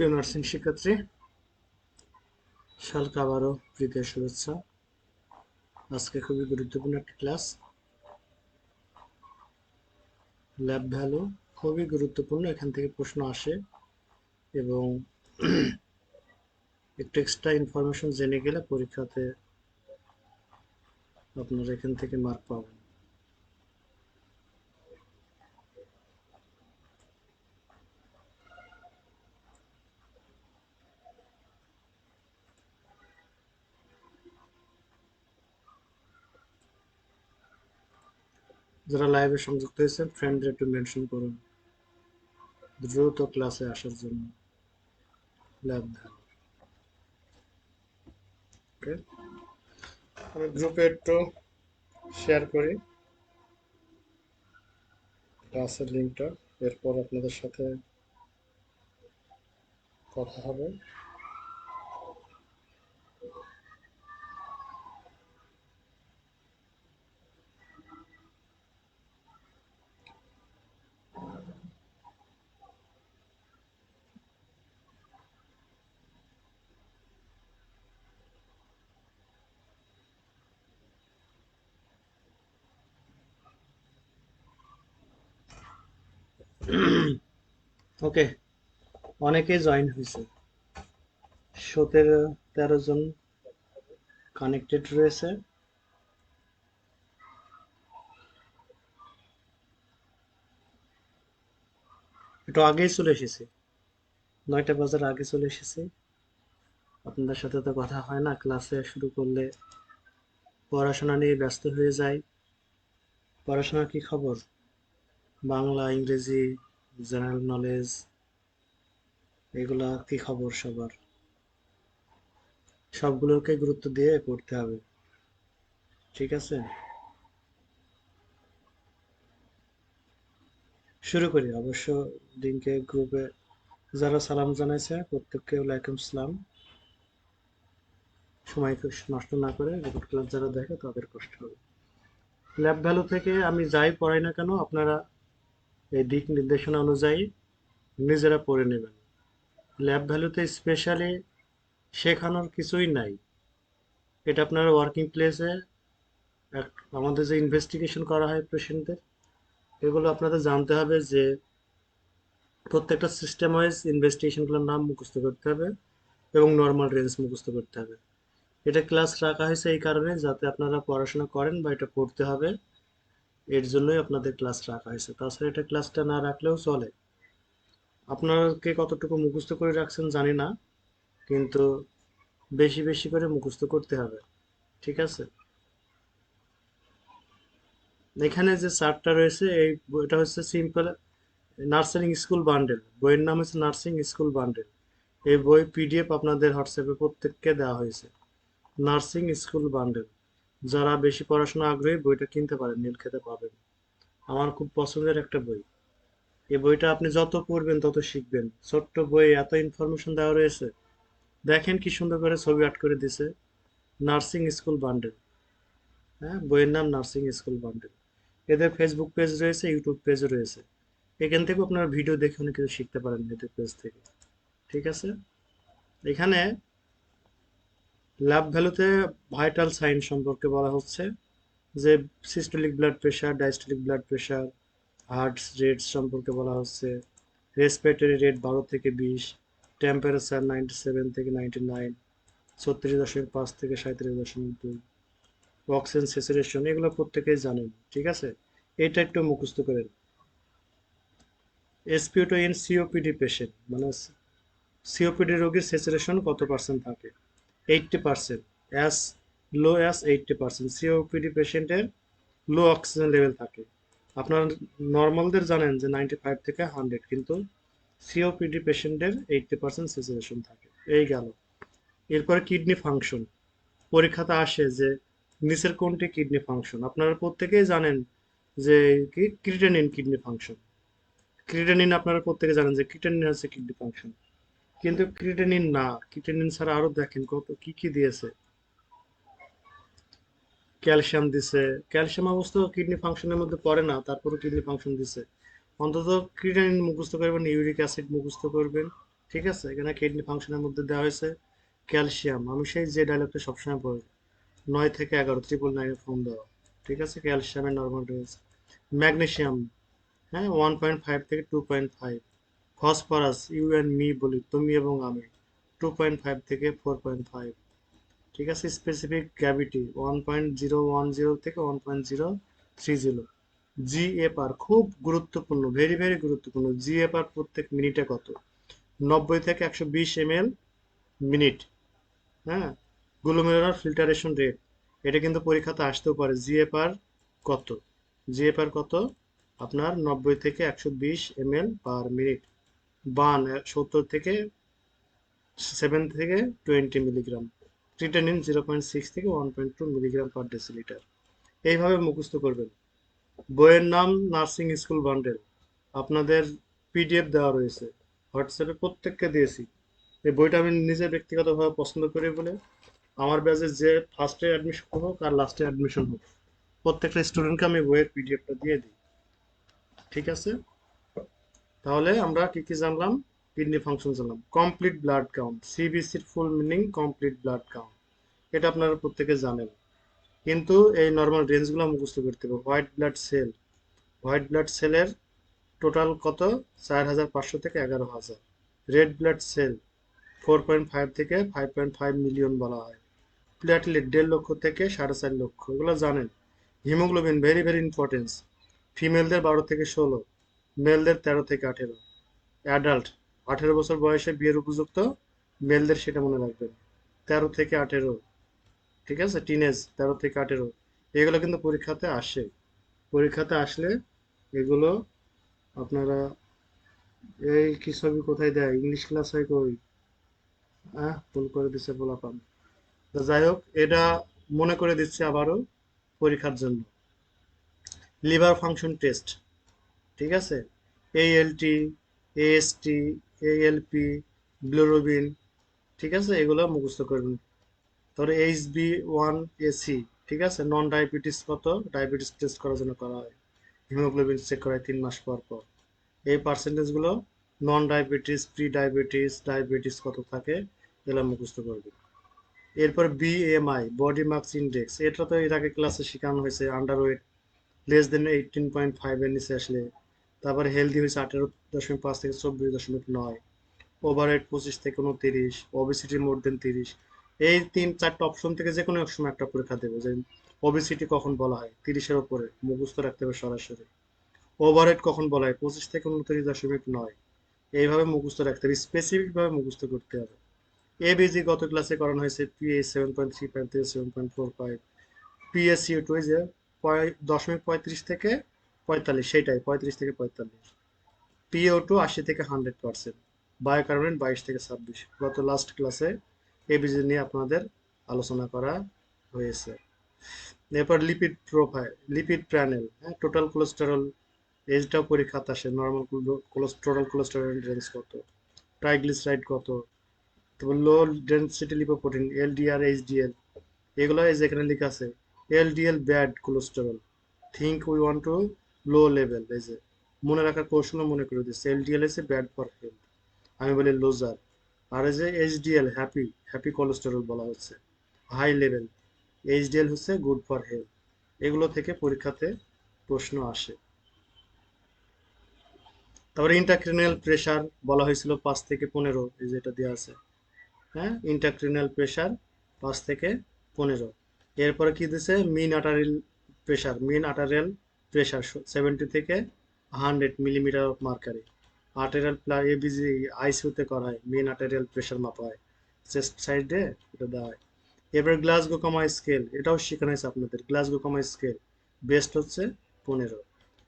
প্রিয় নার্সিং শিক্ষার্থী, শালকে আবারও প্রীতীয় শুভেচ্ছা। আজকে খুবই গুরুত্বপূর্ণ একটি ক্লাস, ল্যাব ভ্যালু। খুবই গুরুত্বপূর্ণ, এখান থেকে প্রশ্ন আসে এবং একটু এক্সট্রা ইনফরমেশন জেনে গেলে পরীক্ষাতে আপনারা এখান থেকে মার্ক পাবেন। যারা লাইভে সংযুক্ত হয়েছেন ফ্রেন্ডদের একটু মেনশন করুন দ্রুত ক্লাসে আসার জন্য। ল্যাব ভ্যালু, ওকে। আমি গ্রুপে একটু শেয়ার করি ক্লাসের লিঙ্কটা, এরপর আপনাদের সাথে কথা হবে। ওকে, অনেকেই জয়েন হয়েছে, 17-13 জন কানেক্টেড রয়েছে। একটু আগেই চলে এসেছি, 9টা বাজার আগে চলে এসেছি। আপনাদের সাথে তো কথা হয় না, ক্লাসে শুরু করলে পড়াশোনা নিয়ে ব্যস্ত হয়ে যাই। পড়াশোনার কি খবর? বাংলা, ইংরেজি, জেনারেল নলেজ, এগুলা কি খবর সবার? সবগুলোকে গুরুত্ব দিয়ে পড়তে হবে, ঠিক আছে? শুরু করি। অবশ্য লিঙ্কে গ্রুপে যারা সালাম জানাইছে প্রত্যেককে ওয়ালাইকুম সালাম। সময় নষ্ট না করে রেকর্ড ক্লাস যারা দেখে তাদের কষ্ট হবে। ল্যাব ভ্যালু থেকে আমি যাই পড়াই না কেন, আপনারা এই দিক নির্দেশনা অনুযায়ী নিজেরা পড়ে নেবেন। ল্যাব ভ্যালুতে স্পেশালি শেখানোর কিছুই নাই। এটা আপনার ওয়ার্কিং প্লেসে আমাদের যে ইনভেস্টিগেশন করা হয় পেশেন্টদের, এগুলো আপনাদের জানতে হবে যে প্রত্যেকটা সিস্টেম ওয়াইজ ইনভেস্টিগেশনগুলোর নাম মুখস্থ করতে হবে এবং নর্মাল রেঞ্জ মুখস্থ করতে হবে। এটা ক্লাস রাখা হয়েছে এই কারণে যাতে আপনারা পড়াশোনা করেন বা এটা পড়তে হবে, এর জন্যই আপনাদের ক্লাস রাখা হয়েছে। তাছাড়া এটা ক্লাসটা না রাখলেও চলে। আপনাকে কতটুকু মুখস্থ করে রাখছেন জানি না, কিন্তু বেশি বেশি করে মুখস্থ করতে হবে, ঠিক আছে? এখানে যে চার্টটা রয়েছে এই বইটা হচ্ছে সিম্পল নার্সিং স্কুল বান্ডেল, বইয়ের নাম হচ্ছে নার্সিং স্কুল বান্ডেল। এই বই পিডিএফ আপনাদের হোয়াটসঅ্যাপে প্রত্যেককে দেওয়া হয়েছে। নার্সিং স্কুল বান্ডেল, যারা বেশি পড়াশোনা আগ্রহী বইটা কিনতে পারেন, নীলক্ষেতে পাবেন। আমার খুব পছন্দের একটা বই। এই বইটা আপনি যত পড়বেন তত শিখবেন। ছোট্ট বই, এত ইনফরমেশন দেওয়া রয়েছে। দেখেন কি সুন্দর করে ছবি আর্ট করে দিছে, নার্সিং স্কুল বান্ডেল। হ্যাঁ, বইয়ের নাম নার্সিং স্কুল বান্ডেল। এদের ফেসবুক পেজ রয়েছে, ইউটিউব পেজও রয়েছে। এখান থেকে আপনারা ভিডিও দেখে অনেক কিছু শিখতে পারেন ইউটিউব পেজ থেকে, ঠিক আছে? এখানে ল্যাব ভ্যালুতে ভাইটাল সাইন সম্পর্কে বলা হচ্ছে, যে systolic blood pressure, diastolic blood pressure, heart rate সম্পর্কে বলা হচ্ছে, রেসপিরেটরি রেট 12 থেকে 20, টেম্পারেচার 97 থেকে 99, 36.5 থেকে 37.2, অক্সিজেন স্যাচুরেশন, এগুলো প্রত্যেকেই জানেন, ঠিক আছে? এটা একটু মুখস্থ করেন। এসপিওটো ইন সিওপিডি পেশেন্ট, মানে সিওপিডি রোগীর স্যাচুরেশন কত পার্সেন্ট থাকে? 80%, অ্যাজ লো অ্যাজ 80%। সিওপিডি পেশেন্টের লো অক্সিজেন লেভেল থাকে। আপনার নর্মালদের জানেন যে 95 থেকে 100, কিন্তু সিওপিডি পেশেন্টের 80% স্যাচুরেশন থাকে। এই গেল। এরপরে কিডনি ফাংশন, পরীক্ষাতে আসে যে নিচের কোনটি কিডনি ফাংশন? আপনারা প্রত্যেকেই জানেন যে কি ক্রিটেনিন কিডনি ফাংশন। ক্রিটেনিন আপনারা প্রত্যেকে জানেন যে ক্রিটেনিন হচ্ছে কিডনি ফাংশন, কিন্তু ক্রিটেনিন না, ক্রিটেনিন ছাড়া আরো দেখেন কত কি কি দিয়েছে। ক্যালসিয়াম দিছে, ক্যালসিয়াম অবস্থা কিডনি ফাংশনের মধ্যে পড়ে না, তারপরে কিডনি ফাংশন দিছে। অন্তত ক্রিটেনিন মুখস্থ করবেন, ইউরিক অ্যাসিড মুখস্থ করবেন, ঠিক আছে, এখানে কিডনি ফাংশনের মধ্যে দেওয়া হয়েছে ক্যালসিয়াম। আমি সেই যে ডায়লগটা সবসময় পড়ি, 9 থেকে 11 999 ফোন দেওয়া। ঠিক আছে, ক্যালসিয়ামের নর্মাল ডোজ। ম্যাগনেসিয়াম, হ্যাঁ, 1.5 থেকে 2.5। ফসফরাস, ইউ অ্যান্ড মি বলি, তুমি এবং আমি, 2.5 থেকে 4.5। ঠিক আছে, স্পেসিফিক গ্র্যাভিটি 1.010 থেকে 1.030। জিএফআর খুব গুরুত্বপূর্ণ, ভেরি ভেরি গুরুত্বপূর্ণ। জিএফআর প্রত্যেক মিনিটে কত? 90 থেকে 120 ml মিনিট। হ্যাঁ, গ্লোমেরুলার ফিল্টারেশন রেট, এটা কিন্তু পরীক্ষাতে আসতেও পারে। জিএফআর কত? জিএফআর কত? আপনার 90 থেকে 120 ml/মিনিট। বান 70 থেকে 20 মিলিগ্রাম। ক্রিটানিন 0.6 থেকে 1.2 মিলিগ্রাম/ডেসিলিটার। এইভাবে মুখস্থ করবেন। বইয়ের নাম নার্সিং স্কুল বান্ডেল। আপনাদের পিডিএফ দেওয়া রয়েছে, হোয়াটসঅ্যাপে প্রত্যেককে দিয়েছি। এই বইটা আমি নিজে ব্যক্তিগতভাবে পছন্দ করি বলে আমার ব্যাচে যে ফার্স্টে অ্যাডমিশন হোক আর লাস্টে অ্যাডমিশন হোক, প্রত্যেকটা স্টুডেন্টকে আমি বইয়ের পিডিএফটা দিয়ে দিই। ঠিক আছে, তাহলে আমরা কি কি জানলাম? কিডনি ফাংশন জানলাম, কমপ্লিট ব্লাড কাউন্ট, সিবিসির full meaning complete blood count, এটা আপনারা প্রত্যেকে জানেন। কিন্তু এই নর্মাল রেঞ্জগুলো মুখস্থ করতে হবে। White blood cell, white blood সেলের টোটাল কত? 4,500 থেকে 11,000। রেড ব্লাড সেল 4.5 থেকে 5.5 মিলিয়ন বলা হয়। প্ল্যাটলেট 1.5 লক্ষ থেকে 4.5 লক্ষ, এগুলো জানেন। Haemoglobin very very importance. ফিমেলদের 12 থেকে 16, মেলদের 13 থেকে 18। অ্যাডাল্ট 18 বছর বয়সে বিয়ের উপযুক্ত মেলদের, সেটা মনে রাখবেন। 13 থেকে 18, ঠিক আছে, টিনেজ 13 থেকে 18। এগুলো কিন্তু পরীক্ষাতে আসে। পরীক্ষাতে আসলে এগুলো আপনারা, এই কি ছবি কোথায় দেয়, ইংলিশ ক্লাস হয় কই? ভুল করে দিচ্ছে পোলাপান। তো যাই হোক, এটা মনে করে দিচ্ছি আবারও পরীক্ষার জন্য। লিভার ফাংশন টেস্ট, ঠিক আছে, ALT, AST, ALP, গ্লোরোবিন, ঠিক আছে, এগুলো মুখস্থ করবেন। তারপরে HB1AC, ঠিক আছে, নন ডায়াবেটিস কত? ডায়াবেটিস টেস্ট করার জন্য করা হয়। হিমোগ্লোবিন চেক করা হয় 3 মাস পর পর। এই পার্সেন্টেজগুলো non diabetes, pre diabetes, diabetes কত থাকে, এগুলো মুখস্থ করবেন। এরপর BMI, বডি মাস ইন্ডেক্স, এটা তো এর আগে ক্লাসে শেখানো হয়েছে। আন্ডারওয়েট <18.5 এর নিচে আসলে। তারপরে হেলদি হয়েছে 18.5 থেকে 24.9। ওভারওয়েট 25 থেকে 29। ওবেসিটি মোর দেন 30। এই 3-4টা অপশন থেকে যে কোনো এক সময় একটা পরীক্ষা দেবে যে ওবেসিটি কখন বলা হয়, 30-এর ওপরে, মুখস্থ রাখতে হবে সরাসরি। ওভারওয়েট কখন বলা হয়, 25 থেকে 29.9। এইভাবে মুখস্থ রাখতে হবে, স্পেসিফিক ভাবে মুখস্থ করতে হবে। এবিজি গত ক্লাসে করানো হয়েছে, পিএইচ 7.35 থেকে 7.45। পিএসিও2 যে 0.35 থেকে 45, সেটাই 35 থেকে 45। পিও2 80 থেকে 100%। বায়োকার্বনেট 22 থেকে 26। গত লাস্ট ক্লাসে এবিজি নিয়ে আপনাদের আলোচনা করা হয়েছে। এরপর লিপিড প্রোফাইল, লিপিড প্যানেল, হ্যাঁ, টোটাল কোলেস্টেরল, এজটাও পরীক্ষাতে আসে। নর্মাল টোটাল কোলেস্টেরল রেঞ্জ কত, ট্রাইগ্লিসারাইড কত, তারপর লো ডেনসিটি লিপোপ্রোটিন, এলডিআর, এইচডিএল, এগুলো এই যেখানে লেখা আছে। LDL bad cholesterol, think we want to low level, এই যে মনে রাখার কৌশল মনে করে দিচ্ছে। এলডিএল হচ্ছে ব্যাড ফর হেলথ, আমি বলি লোজার। আর এই যে এইচডিএল হ্যাপি, হ্যাপি কোলেস্টেরল বলা হচ্ছে, হাই লেভেল। এইচডিএল হচ্ছে গুড ফর হেলথ। এগুলো থেকে পরীক্ষাতে প্রশ্ন আসে। তারপরে ইন্টারক্রেনিয়াল প্রেসার বলা হয়েছিল 5 থেকে 15, এই যে এটা দেওয়া আছে। হ্যাঁ, ইন্টারক্রেনিয়াল প্রেসার 5 থেকে 15। এরপরে কি দিছে, mean arterial pressure, mean arterial pressure 70 থেকে 100 millimetre of mercury. Arterial ABG আইসিউতে করা হয়, মিন আর্টারিয়াল প্রেসার মাপা হয়, চেস্ট সাইডে এটা দেওয়া হয়। এবার গ্লাসগো কমা স্কেল, এটাও শেখানো হয়েছে আপনাদের। গ্লাসগো কমা স্কেল বেস্ট হচ্ছে 15,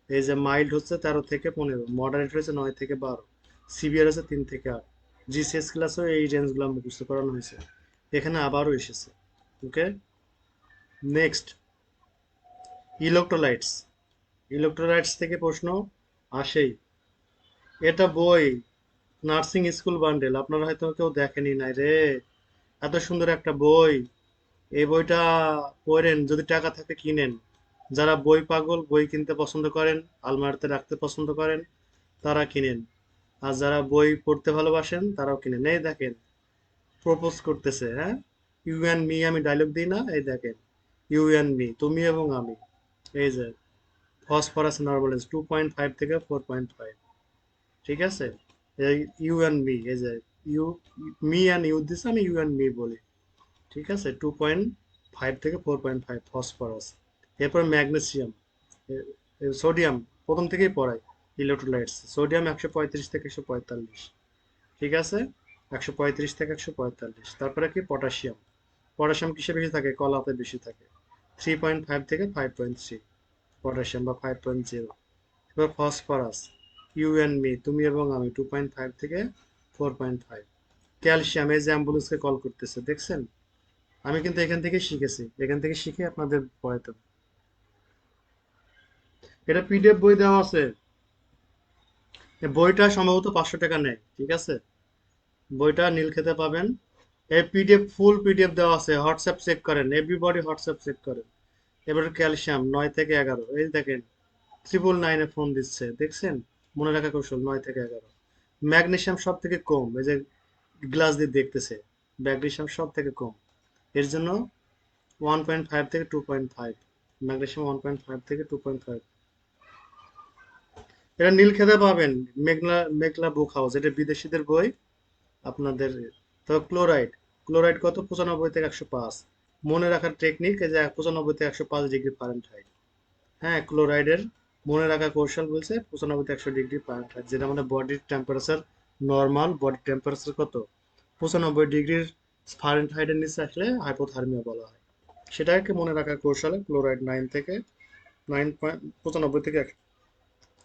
এই যে মাইল্ড হচ্ছে 13 থেকে 15, মডারেট হচ্ছে 9 থেকে 12, সিভিয়ার হচ্ছে 3 থেকে 8। জিসিএস ক্লাসেও এই রেঞ্জগুলো মুখস্থ করানো হয়েছে, এখানে আবারও এসেছে। ওকে, নেক্সট ইলেকট্রোলাইটস। ইলেকট্রোলাইটস থেকে প্রশ্ন আসেই। এটা বই নার্সিং স্কুল বান্ডেল, আপনারা হয়তো কেউ দেখেনি নাই রে, এত সুন্দর একটা বই। এই বইটা পড়েন, যদি টাকা থাকে কিনেন। যারা বই পাগল, বই কিনতে পছন্দ করেন, আলমারিতে রাখতে পছন্দ করেন, তারা কিনেন। আর যারা বই পড়তে ভালোবাসেন তারাও কিনেন। এই দেখেন প্রপোজ করতেছে, হ্যাঁ, ইউ অ্যান্ড মি, আমি ডায়লগ দিই না, এই দেখেন ইউ অ্যান্ড মি, তুমি এবং আমি। এই যে ফসফরাস নরমালাইজ 2.5 থেকে 4.5, ঠিক আছে। এই ইউ অ্যান্ড মি, এই যে you, me and you this, আমি ইউ অ্যান্ড মি বলি, ঠিক আছে। 2.5 থেকে 4.5 ফসফরাস। এরপর ম্যাগনেসিয়াম, সোডিয়াম প্রথম থেকেই পড়াই, ইলেকট্রোলাইটস। সোডিয়াম 135 থেকে 145, ঠিক আছে, 135 থেকে 145। তারপরে কি পটাশিয়াম, পটাশিয়াম কিসে বেশি থাকে, কলাতে বেশি থাকে, 3.5 থেকে 5.3 পটাশিয়াম বা 5.0। এবার ফসফরাস, ইউ অ্যান্ড মি, তুমি এবং আমি, 2.5 থেকে 4.5। ক্যালসিয়াম, এই যে অ্যাম্বুলেন্সকে কল করতেছে, দেখছেন। আমি কিন্তু এখান থেকে শিখেছি, এখান থেকে শিখে আপনাদের পড়াইতে। এটা পিডিএফ বই দেওয়া আছে, এই বইটা সম্ভবত 500 টাকা নেয়, ঠিক আছে। বইটা নীলক্ষেতে পাবেন। এই পিডিএফ, ফুল পিডিএফ দেওয়া আছে, হোয়াটসঅ্যাপ চেক করেন, এভরিবডি হোয়াটসঅ্যাপ চেক করেন। এবার ক্যালসিয়াম 9 থেকে 11, এই দেখেন 999-এ ফোন দিচ্ছে, দেখছেন। মনে রাখা কৌশল 9 থেকে 11। ম্যাগনেসিয়াম সব থেকে কম, এই যে গ্লাস দিয়ে দেখতেছে, ম্যাগনেসিয়াম সব থেকে কম। এর জন্য 1.5 থেকে 2.5, ম্যাগনেসিয়াম 1.5 থেকে 2.5। এটা নীলক্ষেতে পাবেন, মেঘলা মেঘলা বুক হাউস, এটা বিদেশিদের বই আপনাদের। তো ক্লোরাইড, ক্লোরাইড কত, 95 থেকে 105। মনে রাখার টেকনিক, এই যে 95 থেকে 105 ডিগ্রি ফারেনহাইট। হ্যাঁ, ক্লোরাইডের মনে রাখা কৌশল বলছে 95 থেকে 100 ডিগ্রি ফারেনহাইট, যেটা আমাদের বডির টেম্পারেচার, নর্মাল বডি টেম্পারেচার কত, 95 ডিগ্রির ফারেনহাইটের নিচে আসলে হাইপোথার্মিয়া বলা হয়। সেটাকে মনে রাখার কৌশলে ক্লোরাইড 95 থেকে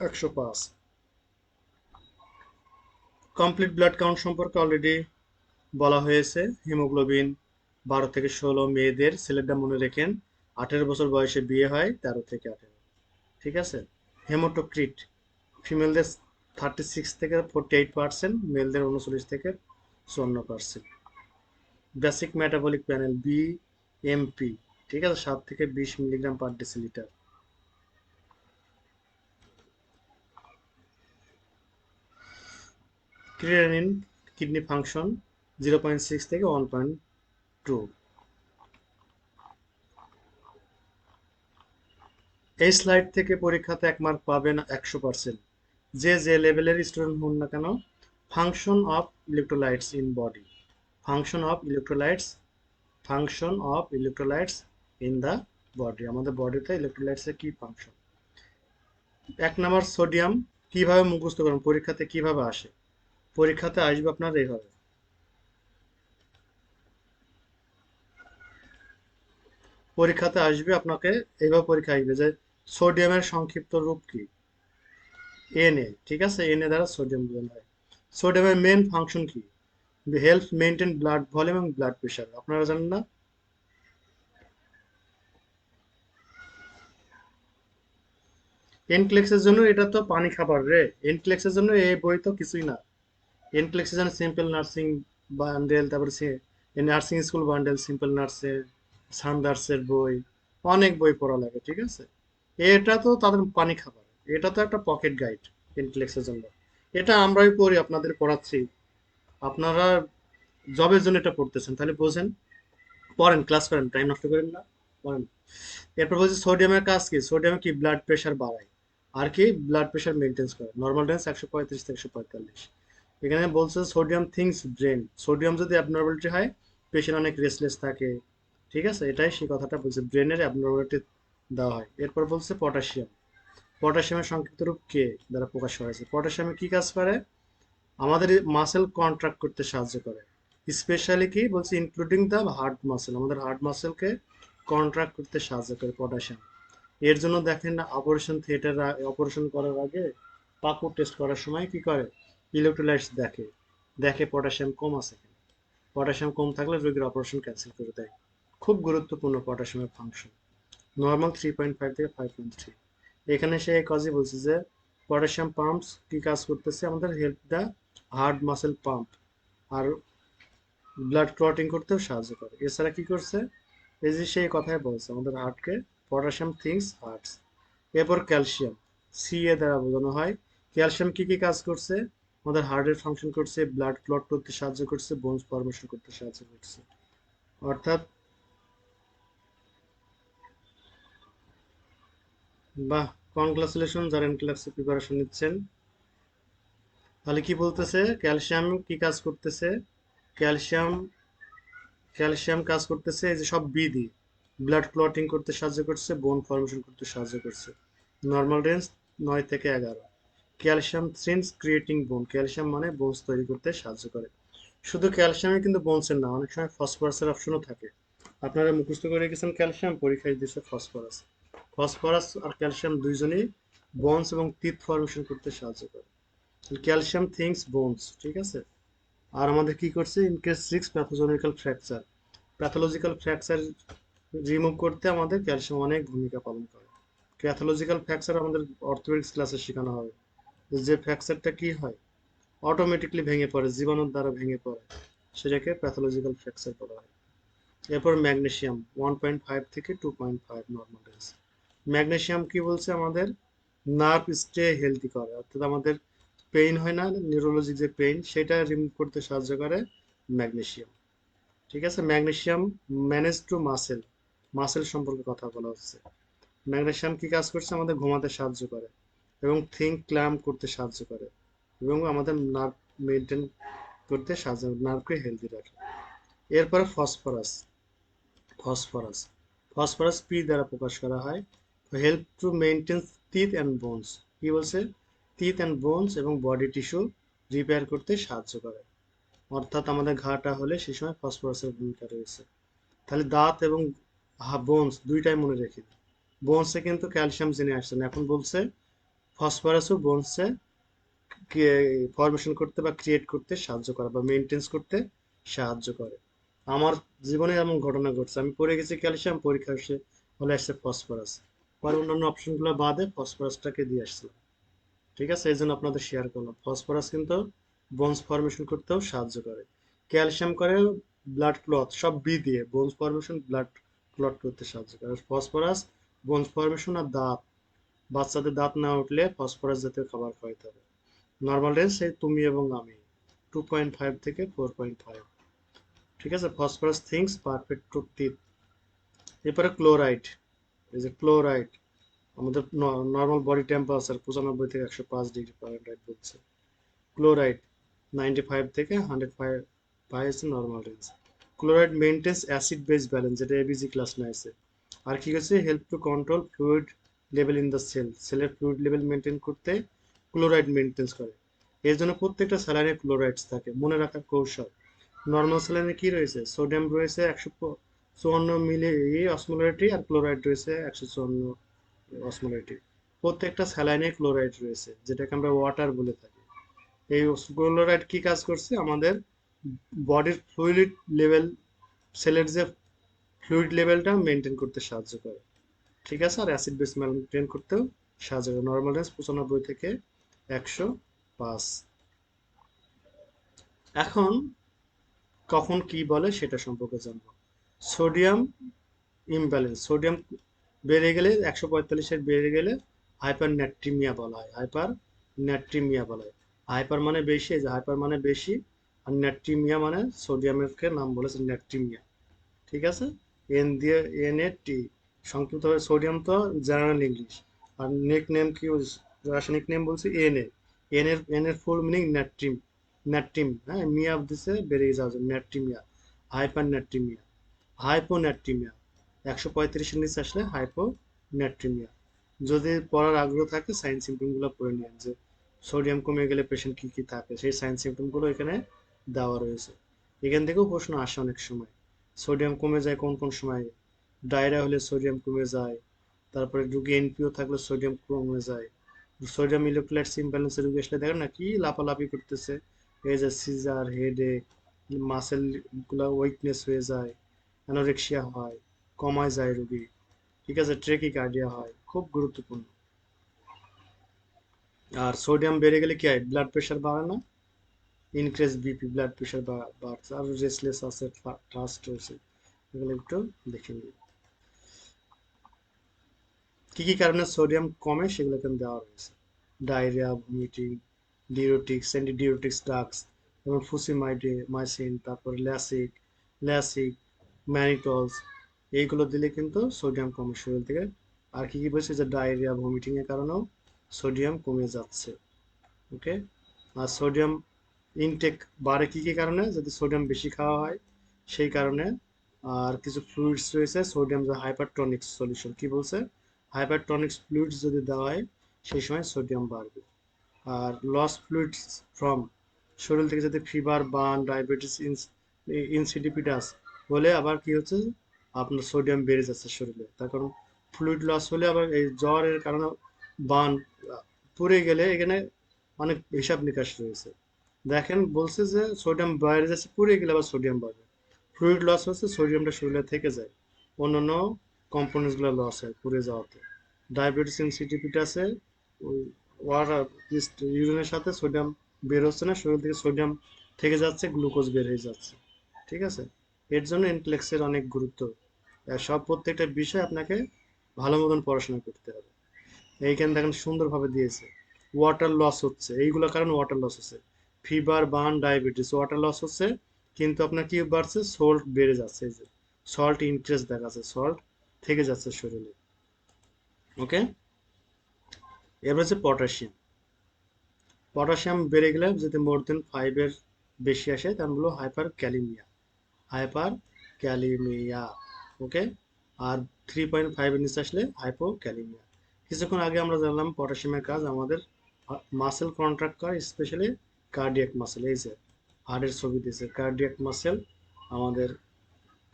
105। কমপ্লিট ব্লাড কাউন্ট সম্পর্কে অলরেডি বলা হয়েছে। হিমোগ্লোবিন 12 থেকে 16, মেয়েদের, ছেলেটা মনে রেখেন 18 বছর বয়সে বিয়ে হয়, 13 থেকে 18, ঠিক আছে। হেমোটোক্রিট, ফিমেলদের 36 থেকে 48%, মেলদের 39 থেকে 54%। বেসিক মেটাবলিক প্যানেল বিএমপি, ঠিক আছে, 7 থেকে 20 মিলিগ্রাম/ডেসিলিটার। ক্রিয়েটিনিন, কিডনি ফাংশন 0.6 থেকে 1.2। এই স্লাইড থেকে পরীক্ষাতে 1 মার্ক পাবেন 100%, যে যে লেভেলের স্টুডেন্ট হন না কেন। Function of electrolytes in body, function of electrolytes, function of electrolytes in the body, আমাদের বডিতে ইলেকট্রোলাইটসের কি ফাংশন। 1 নাম্বার সোডিয়াম, কিভাবে মুখস্থ করেন, পরীক্ষাতে কিভাবে আসে, পরীক্ষাতে আসবে আপনার এইভাবে। পরীক্ষাতে আসবে আপনাকে এইভাবে, পরীক্ষা আসবে যে সোডিয়ামের সংক্ষিপ্ত রূপ কি, এনএ, ঠিক আছে, এনএ দ্বারা সোডিয়াম বোঝানো হয়। সোডিয়ামের মেন ফাংশন কি, হেল্প মেনটেন ব্লাড ভলিউম এবং ব্লাড প্রেশার, আপনারা জানেন না। এনক্লেক্সের জন্য এটা তো পানি খাবার রে, এনক্লেক্সের জন্য এই বই তো কিছুই না। এনক্লেক্সের জন্য সিম্পল নার্সিং বান্ডেল, তারপরে সে নার্সিং স্কুল বান্ডেল, সিম্পল নার্সের, সান্দার্সের বই, অনেক বই পড়া লাগে, ঠিক আছে। এটা তো তাদের পানি খাবার, এটা তো একটা পকেট গাইড এনক্লেক্সের জন্য। এটা আমরাই পড়ি, আপনাদের পড়াচ্ছি, আপনারা জবের জন্য এটা পড়তেছেন, তাহলে বোঝেন। পড়েন, ক্লাস করেন, টাইম নষ্ট করেন না, পড়েন। এরপর বলছি সোডিয়ামের কাজ কি, সোডিয়াম কি ব্লাড প্রেশার বাড়ায়, আর কি ব্লাড প্রেশার মেনটেন করে, নর্মাল রেঞ্জ 135 থেকে 145। এখানে বলছে সোডিয়াম থিংস ব্রেন, সোডিয়াম যদি অ্যাবনর্মালিটি হয় পেশেন্ট অনেক রেস্টলেস থাকে, ঠিক আছে, এটাই সেই কথাটা বলছে, ব্রেনের অ্যাবনর্মালিটি দেওয়া হয়। এরপর বলছে পটাশিয়াম, পটাশিয়ামের সংক্ষিপ্ত রূপ কে দ্বারা প্রকাশ করা হয়েছে। পটাশিয়ামে কি কাজ করে, আমাদের মাসেল কন্ট্রাক্ট করতে সাহায্য করে, স্পেশালি কি বলছে, ইনক্লুডিং দ্য হার্ট মাসেল, আমাদের হার্ট মাসেলকে কন্ট্রাক্ট করতে সাহায্য করে পটাশিয়াম। এর জন্য দেখেন না, অপারেশন থিয়েটার, অপারেশন করার আগে পাপুর টেস্ট করার সময় কি করে, ইলেকট্রোলাইটস দেখে, দেখে পটাশিয়াম কম আছে কিনা, পটাশিয়াম কম থাকলে রোগীর অপারেশন ক্যান্সেল করে দেয়। খুব গুরুত্বপূর্ণ পটাশিয়ামের ফাংশন। নর্মাল 3.5 থেকে 5.3। এখানে সে এই কাজই বলছে যে পটাশিয়াম পাম্পস কি কাজ করতেছে, আমাদের help the heart muscle pump, আর ব্লাড ক্লটিং করতেও সাহায্য করে। এছাড়া কি করছে, এই যে সেই কথাই বলছে, আমাদের হার্টকে পটাশিয়াম থিংস হার্টস। এরপর ক্যালসিয়াম, সি এ দ্বারা বোঝানো হয়। ক্যালসিয়াম কি কি কাজ করছে, আমাদের হার্টের ফাংশন করছে, ব্লাড ক্লট করতে সাহায্য করছে, বোনস ফর্মেশন করতে সাহায্য করছে। অর্থাৎ বাহ, কনগ্রাচুলেশন যারা এনক্লেক্সে প্রিপারেশন নিচ্ছেন। তাহলে কি বলতেছে, ক্যালসিয়াম কি কাজ করতেছে? ক্যালসিয়াম ক্যালসিয়াম কাজ করতেছে এই যে সব বি দিয়ে ব্লাড ক্লটিং করতে সাহায্য করছে, বোন ফর্মেশন করতে সাহায্য করছে। নর্মাল রেঞ্জ 9 থেকে 11। ক্যালসিয়াম থ্রিনস ক্রিয়েটিং বোন, ক্যালসিয়াম মানে বোনস তৈরি করতে সাহায্য করে। শুধু ক্যালসিয়ামে কিন্তু বোনসের না, অনেক সময় ফসফরাসের অপশনও থাকে। আপনারা মুখস্থ করে রেখেছেন ক্যালসিয়াম, পরীক্ষায় দিচ্ছে ফসফরাস। ফসফরাস আর ক্যালসিয়াম দুইজনই বোনস এবং টিথ ফর্মেশন করতে সাহায্য করে। ক্যালসিয়াম থিংস বোনস, ঠিক আছে। আর আমাদের কি করছে, ইনকেস 6 প্যাথোজনিক্যাল ফ্র্যাকচার, প্যাথোলজিক্যাল ফ্র্যাকচার রিমুভ করতে আমাদের ক্যালসিয়াম অনেক ভূমিকা পালন করে। প্যাথোলজিক্যাল ফ্র্যাকচার আমাদের অর্থোপেডিক্স ক্লাসে শেখানো হবে, যে ফ্র্যাকচারটা কি হয়, অটোমেটিকলি ভেঙে পড়ে, জীবাণুর দ্বারা ভেঙে পড়ে, সেটাকে প্যাথোলজিক্যাল ফ্র্যাকচার বলা হয়। এরপর ম্যাগনেসিয়াম 1.5 থেকে 2.5 নর্মাল রেঞ্জ। ম্যাগনেসিয়াম কি বলছে, আমাদের নার্ভ স্টে হেলদি করে, অর্থাৎ আমাদের পেইন হয় না, নিউরোলজিক যে পেইন সেটা রিমুভ করতে সাহায্য করে ম্যাগনেসিয়াম। ঠিক আছে, magnesium manage to muscle, muscle সম্পর্কে কথা বলা হচ্ছে। ম্যাগনেসিয়াম কি কাজ করছে, আমাদের ঘুমাতে সাহায্য করে এবং থিঙ্ক ক্ল্যাম করতে সাহায্য করে এবং আমাদের নার্ভ মেনটেন করতে সাহায্য, নার্ভকে হেলদি রাখে। এরপরে ফসফরাস, ফসফরাস ফসফরাস পি দ্বারা প্রকাশ করা হয়। Help to maintain teeth and bones, কি বলছে, টিথ অ্যান্ড বোনস এবং বডি টিস্যু রিপেয়ার করতে সাহায্য করে। অর্থাৎ আমাদের ঘাটা হলে সে সময় ফসফরাসের ভূমিকা রয়েছে। তাহলে দাঁত এবং বোনস দুইটাই মনে রেখে, বোনসে কিন্তু ক্যালসিয়াম জেনে আসছেন, এখন বলছে ফসফরাসও বোনসে ফরমেশন করতে বা ক্রিয়েট করতে সাহায্য করে বা মেনটেন্স করতে সাহায্য করে। আমার জীবনে এমন ঘটনা ঘটছে, আমি পড়ে গেছি ক্যালসিয়াম, পরীক্ষা এসে হলে আসছে ফসফরাস, পরে অন্যান্য অপশনগুলো বাদে ফসফরাসটাকে দিয়ে আসছিলাম। ঠিক আছে, এই জন্য আপনাদের শেয়ার করলাম। ফসফরাস কিন্তু বোনস ফরমেশন করতেও সাহায্য করে। ক্যালসিয়াম করে ব্লাড ক্লথ, সব বি দিয়ে বোনস ফরমেশন, ব্লাড ক্লট করতে সাহায্য করে। ফসফরাস বোনস ফরমেশন আর দাঁত, বাচ্চাদের দাঁত না উঠলে ফসফরাস জাতীয় খাবার খাওয়াইতে হবে। নর্মাল রেঞ্জ সেই তুমি এবং আমি 2.5 থেকে 4.5। ঠিক আছে, phosphorus things perfect two teeth. এরপরে ক্লোরাইড, এই যে ক্লোরাইড আমাদের নর্মাল বডি টেম্পারেচার 95 থেকে 105 ডিগ্রি ফারেনহাইট বলছে। ক্লোরাইড 95 থেকে 105 হচ্ছে normal range. Chloride maintains acid base balance, যেটা এবিজি ক্লাস নাইসে। আর কি হচ্ছে, help to control fluid level in the cell, সেলের ফ্লুইড লেভেল মেনটেন করতে ক্লোরাইড মেনটেন্স করে। এর জন্য প্রত্যেকটা স্যালাইনে ক্লোরাইডস থাকে, মনে রাখার কৌশল। নর্মাল স্যালাইনে কি রয়েছে, সোডিয়াম রয়েছে 154 মিলি অসমোলারিটি, আর ক্লোরাইড রয়েছে 154 অসমোলারিটি। প্রত্যেকটা স্যালাইনে ক্লোরাইড রয়েছে, যেটাকে আমরা ওয়াটার বলে থাকি। এই ক্লোরাইড কি কাজ করছে, আমাদের বডির ফ্লুইড লেভেল, সেলের যে ফ্লুইড লেভেলটা মেনটেন করতে সাহায্য করে। ঠিক আছে, আর অ্যাসিড বেস মেনটেন করতেও সাহায্য করে। নর্মাল রেঞ্জ 95 থেকে 105। এখন কখন কি বলে সেটা সম্পর্কে জানবো। সোডিয়াম ইমব্যালেন্স, সোডিয়াম বেড়ে গেলে 145-এর বেড়ে গেলে হাইপার ন্যাট্রিমিয়া বলা হয়, হাইপার ন্যাট্রিমিয়া বলা হয়। হাইপার মানে বেশি, এই যে হাইপার মানে বেশি, আর ন্যাট্রিমিয়া মানে সোডিয়ামের নাম বলেছে ন্যাট্রিমিয়া। ঠিক আছে, এন দিয়ে NaT, সংক্ষিপ্তভাবে সোডিয়াম তো জেনারেল ইংলিশ, আর নেক নেম কি, রাসায়নিক নেম বলছে এন এর ফুল মিনিং ন্যাট্রিম, ন্যাট্রিম, হ্যাঁ, মিয়া দিছে বেড়ে যাওয়ার জন্য ন্যাট্রিমিয়া, হাইপার ন্যাট্রিমিয়া, হাইপোন্যাট্রিমিয়া। 135-এর নিচে আসলে হাইপোন্যাট্রিমিয়া। যদি পড়ার আগ্রহ থাকে সাইন সিমটমগুলো পড়ে নিন, যে সোডিয়াম কমে গেলে পেশেন্ট কি কি থাকে, সেই সাইন সিমটমগুলো এখানে দেওয়া রয়েছে। এখান থেকেও প্রশ্ন আসে অনেক সময়, সোডিয়াম কমে যায় কোন কোন সময়, ডায়রিয়া হলে সোডিয়াম কমে যায়, তারপরে রোগী NPO থাকলে সোডিয়াম কমে যায়, সোডিয়াম ইলেকট্রোলাইট ইমব্যালেন্সের রোগী আসলে দেখেন না কি লাফালাফি করতেছে, এই যে সিজার, হেডেক, মাসেল গুলা উইকনেস হয়ে যায়, অ্যানোরেক্সিয়া হয়, কমায় যায় রোগী। ঠিক আছে, ট্রেকিকার্ডিয়া হয়, খুব গুরুত্বপূর্ণ। আর সোডিয়াম বেড়ে গেলে কি হয়, ব্লাড প্রেশার বাড়ে না, ইনক্রিজ বিপি, ব্লাড প্রেশার বাড়ছে, আর রেস্টলেস আছে, ট্রাস্ট রয়েছে, এগুলো একটু দেখে নিই। কি কি কারণে সোডিয়াম কমে সেগুলো এখানে দেওয়া রয়েছে, ডায়রিয়া, ভমিটিং, ডিউরেটিক্স, অ্যান্টি ডিউরেটিক্স ড্রাগস, যেমন ফুসিমাইসিন, তারপরে ল্যাসিক, ম্যানিটলস, এইগুলো দিলে কিন্তু সোডিয়াম কমে শরীর থেকে। আর কি কি বলছে, যে ডায়রিয়া, ভমিটিং এর কারণেও সোডিয়াম কমে যাচ্ছে। ওকে। আর সোডিয়াম ইনটেক বাড়ে কি কি কারণে, যদি সোডিয়াম বেশি খাওয়া হয় সেই কারণে। আর কিছু ফ্লুইডস রয়েছে সোডিয়াম, যে হাইপারটনিক্স সলিউশন, কি বলছে, হাইপারটনিক্স ফ্লুইডস যদি দেওয়া হয় সেই সময় সোডিয়াম বাড়বে। আর লস ফ্লুইডস ফ্রম, শরীর থেকে যদি ফিভার, বার্ন, ডায়াবেটিস, ইনসিডিপিটাস হলে আবার কি হচ্ছে, আপনার সোডিয়াম বেড়ে যাচ্ছে শরীরে। তার কারণ ফ্লুইড লস হলে আবার এই জ্বরের কারণে বার্ন, পুড়ে গেলে এখানে অনেক হিসাব নিকাশ রয়েছে। দেখেন বলছে যে সোডিয়াম বাইরে যাচ্ছে, পুড়ে গেলে আবার সোডিয়াম বাড়বে। ফ্লুইড লস হচ্ছে সোডিয়ামটা শরীরে থেকে যায়, অন্যান্য কম্পোনেন্টস গুলো লস হয় পুড়ে যাওয়াতে। ডায়াবেটিস ইনসিপিটাসে ওই ওয়াটার, ইউরিনের সাথে সোডিয়াম বের হচ্ছে না, শরীর থেকে সোডিয়াম থেকে যাচ্ছে, গ্লুকোজ বের হয়ে যাচ্ছে। ঠিক আছে। এর জন্য ইন্টেলেক্সের অনেক গুরুত্ব। সব প্রত্যেকটা বিষয় আপনাকে ভালো মতন পড়াশোনা করতে হবে। এইখানে দেখেন সুন্দরভাবে দিয়েছে। ওয়াটার লস হচ্ছে, এইগুলো কারণে ওয়াটার লস হচ্ছে, fever, burn, diabetes, water loss হচ্ছে। কিন্তু আপনার কি বাড়ছে, সল্ট বেড়ে যাচ্ছে, এই যে সল্ট ইনক্রিজ দেখাচ্ছে, সল্ট থেকে যাচ্ছে শরীরে। ওকে। এবার হচ্ছে পটাশিয়াম। পটাশিয়াম বেড়ে গেলে যদি মোর দেন 5 এর বেশি আসে তাহলে হলো হাইপার ক্যালিমিয়া, হাইপার ক্যালিমিয়া। ওকে। আর 3.5 এর নিচে আসলে হাইপো ক্যালিমিয়া। কিছুক্ষণ আগে আমরা জানলাম পটাশিয়ামের কাজ আমাদের মাসেল কন্ট্রাক্ট করে, স্পেশালি কার্ডিয়াক মাসেল। এই যে হার্টের ছবি দিয়েছে, কার্ডিয়াক মাসেল আমাদের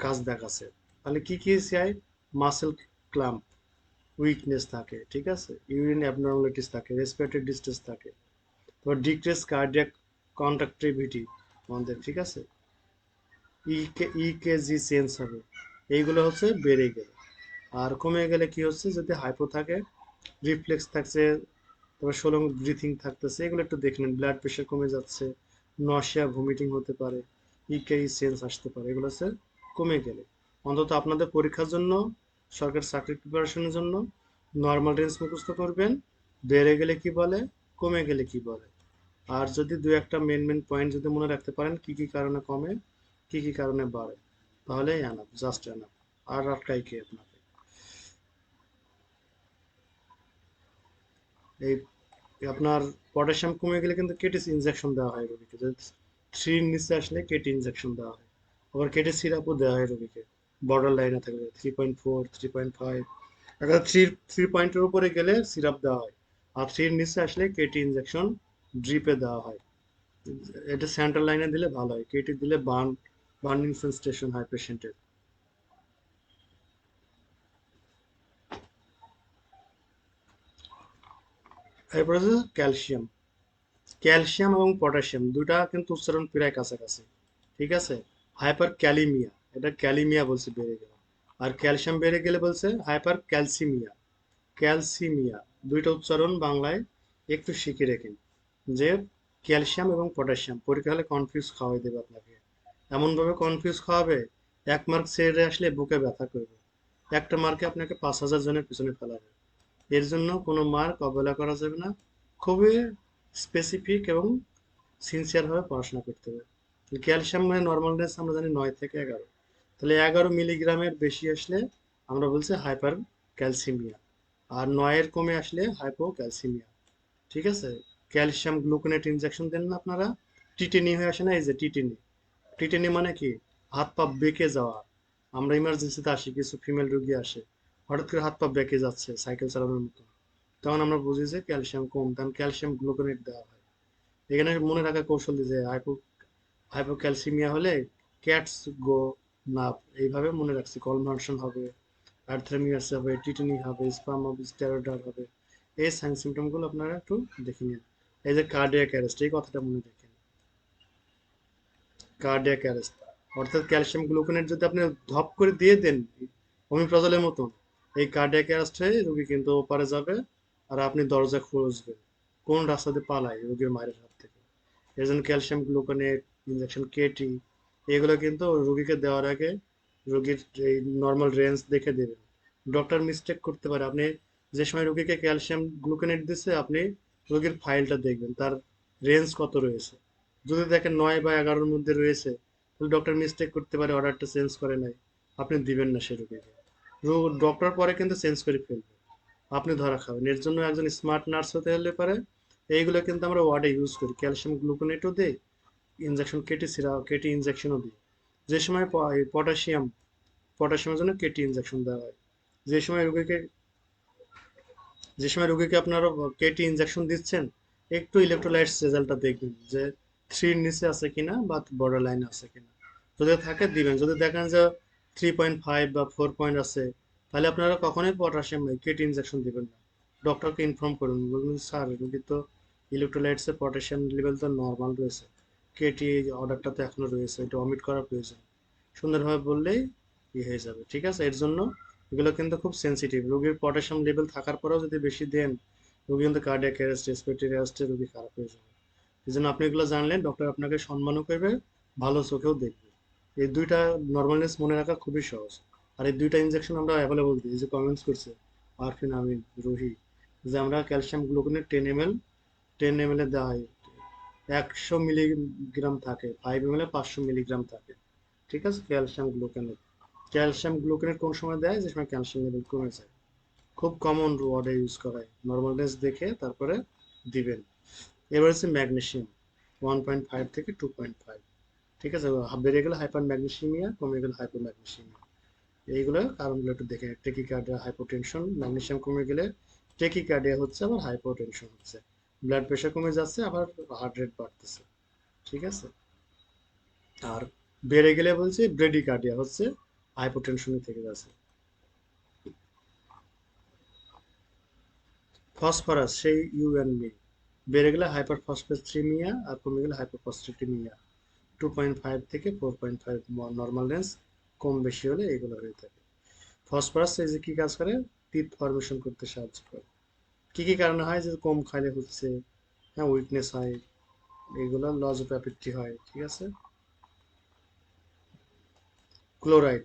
কাজ দেখাচ্ছে। তাহলে কি কি চাই, মাসেল ক্লাম্প, উইকনেস থাকে, ঠিক আছে, ইউরিন অ্যাবনর্মালিটিস থাকে, রেসপিরেটরি ডিস্ট্রেস থাকে, তারপর ডিক্রিজ কার্ডিয়াক কন্ট্রাক্টিভিটি আমাদের, ঠিক আছে, ইকেজি চেঞ্জ হবে। এইগুলো হচ্ছে বেড়ে গেলে। আর কমে গেলে কি হচ্ছে, যদি হাইপো থাকে, রিফ্লেক্স থাকছে, তারপর সোলং ব্রিথিং থাকতেছে, এগুলো একটু দেখে নিন। ব্লাড প্রেশার কমে যাচ্ছে, নশিয়া, ভমিটিং হতে পারে, ইকেই সেন্স আসতে পারে, এগুলো হচ্ছে কমে গেলে। অন্তত আপনাদের পরীক্ষার জন্য, সরকারি চাকরির প্রিপারেশনের জন্য নর্মাল রেঞ্জ মুখস্থ করবেন, বেড়ে গেলে কি বলে, কমে গেলে কি বলে। আর যদি দু একটা মেন মেন পয়েন্ট যদি মনে রাখতে পারেন, কি কি কারণে কমে, কি কি কারণে বাড়ে, তাহলে এনাফ, জাস্ট এনাফ। আর আটকাই কি আপনাকে। এই আপনার পটাশিয়াম কমে গেলে কিন্তু কেটিস ইনজেকশন দেওয়া হয় রোগীকে, যদি 3 নিচে আসলে কেটি ইনজেকশন দেওয়া হয়। আবার কেটে সিরাপও দেওয়া হয় রোগীকে, বর্ডার লাইনে থাকলে 3.4, 3.5। এখন 3 পয়েন্টের উপরে গেলে সিরাপ দেওয়া হয়। আর 3 নিচে আসলে কেটি ইনজেকশন ড্রিপে দেওয়া হয়। এটা সেন্ট্রাল লাইনে দিলে ভালো হয়, কেটি দিলে বার্নিং সেন্সেশন হয় পেশেন্টের। এরপরে হচ্ছে ক্যালসিয়াম। ক্যালসিয়াম এবং পটাশিয়াম দুটা কিন্তু উচ্চারণ প্রায় কাছাকাছি। ঠিক আছে। হাইপার ক্যালিমিয়া, এটা ক্যালিমিয়া বলছে বেড়ে গেল। আর ক্যালসিয়াম বেড়ে গেলে বলছে হাইপার ক্যালসিমিয়া। ক্যালসিমিয়া, দুইটা উচ্চারণ বাংলায় একটু শিখে রেখেন, যে ক্যালসিয়াম এবং পটাশিয়াম পরীক্ষা হলে কনফিউজ খাওয়াই দেবে আপনাকে। এমনভাবে কনফিউজ খাওয়াবে, 1 মার্ক ছেড়ে আসলে বুকে ব্যথা করবে, একটা মার্কে আপনাকে 5,000 জনের পিছনে ফেলাবে। এর জন্য কোনো মার্ক অবহেলা করা যাবে না, খুবই স্পেসিফিক এবং সিনসিয়ার ভাবে পড়াশোনা করতে হবে। ক্যালসিয়াম মানে নর্মাল রেঞ্জ আমরা জানি 9 থেকে 11, তাহলে 11 মিলিগ্রামের বেশি আসলে আমরা বলছি হাইপার ক্যালসিমিয়া, আর 9-এর কমে আসলে হাইপো ক্যালসিমিয়া। ঠিক আছে। ক্যালসিয়াম গ্লুকোনেট ইনজেকশন দেন না আপনারা, টিটেনি হয়ে আসে না, এই যে টিটেনি। টিটেনি মানে কি, হাত পা বেঁকে যাওয়া। আমরা ইমার্জেন্সিতে আসি, কিছু ফিমেল রোগী আসে, হঠাৎ করে হাত পা বেঁকে যাচ্ছে সাইকেল চালানোর মতো, তখন আমরা বুঝি যে ক্যালসিয়াম কম, তখন ক্যালসিয়াম গ্লুকোনেট দেওয়া হয়। এখানে মনে রাখার কৌশল যে হাইপোক্যালসিমিয়া হলে ক্যাটস গো নাপ, এইভাবে মনে রাখছি। কলমার্শন হবে, আর্থ্রামিয়াস হবে, টিটানি হবে, স্পাম হবে, স্টেরয়েডার হবে। এই সাইন সিমটম গুলো আপনারা একটু দেখে নিন। এই যে কার্ডিয়াক অ্যারেস্ট, এই কথাটা মনে রাখেন। কার্ডিয়াক অ্যারেস্ট অর্থাৎ ক্যালসিয়াম গ্লুকোনেট যদি আপনি ধপ করে দিয়ে দেন অমিপ্রাজলের মতন, এই কার্ডিয়াক অ্যারেস্ট হয়ে রোগী কিন্তু ওপারে যাবে, আর আপনি দরজা খুঁজবেন কোন রাস্তাতে পালায় রোগীর মায়ের হাত থেকে। এর জন্য ক্যালসিয়াম গ্লুকোনেট ইনজেকশন, কেটি, এগুলো কিন্তু রোগীকে দেওয়ার আগে রোগীর এই নর্মাল রেঞ্জ দেখে দেবেন। ডক্টর মিস্টেক করতে পারে, আপনি যে সময় রোগীকে ক্যালসিয়াম গ্লুকোনেট দিচ্ছে আপনি রোগীর ফাইলটা দেখবেন, তার রেঞ্জ কত রয়েছে। যদি দেখেন 9 বা 11-র মধ্যে রয়েছে, তাহলে ডক্টর মিস্টেক করতে পারে, অর্ডারটা চেঞ্জ করে নাই, আপনি দিবেন না সে রোগীকে। ডক্টর পরে কিন্তু চেঞ্জ করে ফেলবে, আপনি ধরা খাবেন। এর জন্য একজন স্মার্ট নার্স হতে হলে পারে এইগুলো কিন্তু আমরা ওয়ার্ডে ইউজ করি, ক্যালসিয়াম গ্লুকোনেটও দেই, ইনজেকশন কেটি সিরাপ কেটি ইনজেকশনও দিই। যে সময় পটাশিয়াম, পটাশিয়ামের জন্য কেটি ইনজেকশন দেওয়া হয়। যে সময় রোগীকে যে সময় রোগীকে আপনারা কেটি ইনজেকশন দিচ্ছেন, একটু ইলেকট্রোলাইটস রেজাল্টটা দেখবেন যে 3-র নিচে আছে কিনা বা বর্ডার লাইনে আছে কিনা। যদি থাকে দিবেন, যদি দেখেন যে 3.5 বা 4 পয়েন্ট আছে, তাহলে আপনারা কখনোই পটাশিয়াম কেটি ইনজেকশন দিবেন না। ডক্টরকে ইনফর্ম করুন, বলুন স্যার রোগী তো ইলেকট্রোলাইটসে পটাশিয়াম লেভেল তো নর্মাল রয়েছে, কেটি অর্ডারটা তো এখনো রয়েছে, এটা অমিট করার প্রয়োজন। সুন্দরভাবে বললেই হয়ে যাবে, ঠিক আছে। এর জন্য এগুলো কিন্তু খুব সেনসিটিভ, রোগীর পটাশিয়াম লেভেল থাকার পরেও যদি বেশি দেন, রোগী কিন্তু কার্ডিয়াক অ্যারেস্ট, রেসপিরেটরি অ্যারেস্টে রোগী খারাপ হয়ে যাবে। এই জন্য আপনি এগুলো জানলেন, ডক্টর আপনাকে সম্মানও করবে, ভালো চোখেও দেখবে। এই দুইটা নর্মালনেস মনে রাখা খুবই সহজ। আর এই দুইটা ইনজেকশন আমরা অ্যাভেলেবল দিই, এই যে কমেন্টস করছে আরফিন আমিন রুহি, যে আমরা ক্যালসিয়াম গ্লুকোনেট 10 ml এ দেওয়া হয়। 100 মিলিগ্রাম থাকে, 5 ml 500 মিলিগ্রাম থাকে, ঠিক আছে। ক্যালসিয়াম গ্লুকোনেট কোন সময় দেয়, যে সময় ক্যালসিয়াম লেভেল কমে যায়। খুব কমন ওয়ার্ডে ইউজ করা হয়, নর্মালনেস দেখে তারপরে দিবেন। এবার হচ্ছে ম্যাগনেসিয়াম, 1.5 থেকে 2.5, ঠিক আছে। বেড়ে গেলে হাইপার ম্যাগনেসিমিয়া, কমে গেলে হাইপার ম্যাগনেসিমিয়া। এইগুলো কারণগুলো একটু দেখে, টেকিকার্ডিয়া, হাইপোটেনশন, ম্যাগনেসিয়াম কমে গেলে টেকিকার্ডিয়া হচ্ছে, আবার হাইপোটেনশন হচ্ছে, ব্লাড প্রেশার কমে যাচ্ছে, আবার হার্ট রেট বাড়তেছে, ঠিক আছে। আর বেড়ে গেলে বলছে ব্রেডিকার্ডিয়া হচ্ছে, হাইপোটেনশন থেকে যাচ্ছে। ফসফরাস সেই ইউএনবি, বেড়ে গেলে হাইপার ফসফেট্রিমিয়া, আর কমে গেলে হাইপোফসফেটিমিয়া। 2.5 থেকে 4.5 নর্মাল রেঞ্জ, কম বেশি হলে এগুলো হয়ে থাকে। ফসফরাস এই যে কি কাজ করে, টিথ ফর্মেশন করতে সাহায্য করে। কি কি কারণে হয়, যে কম খাইলে হচ্ছে, হ্যাঁ উইকনেস হয়, এগুলো লস অফ অ্যাপিটাইট হয়, ঠিক আছে। ক্লোরাইড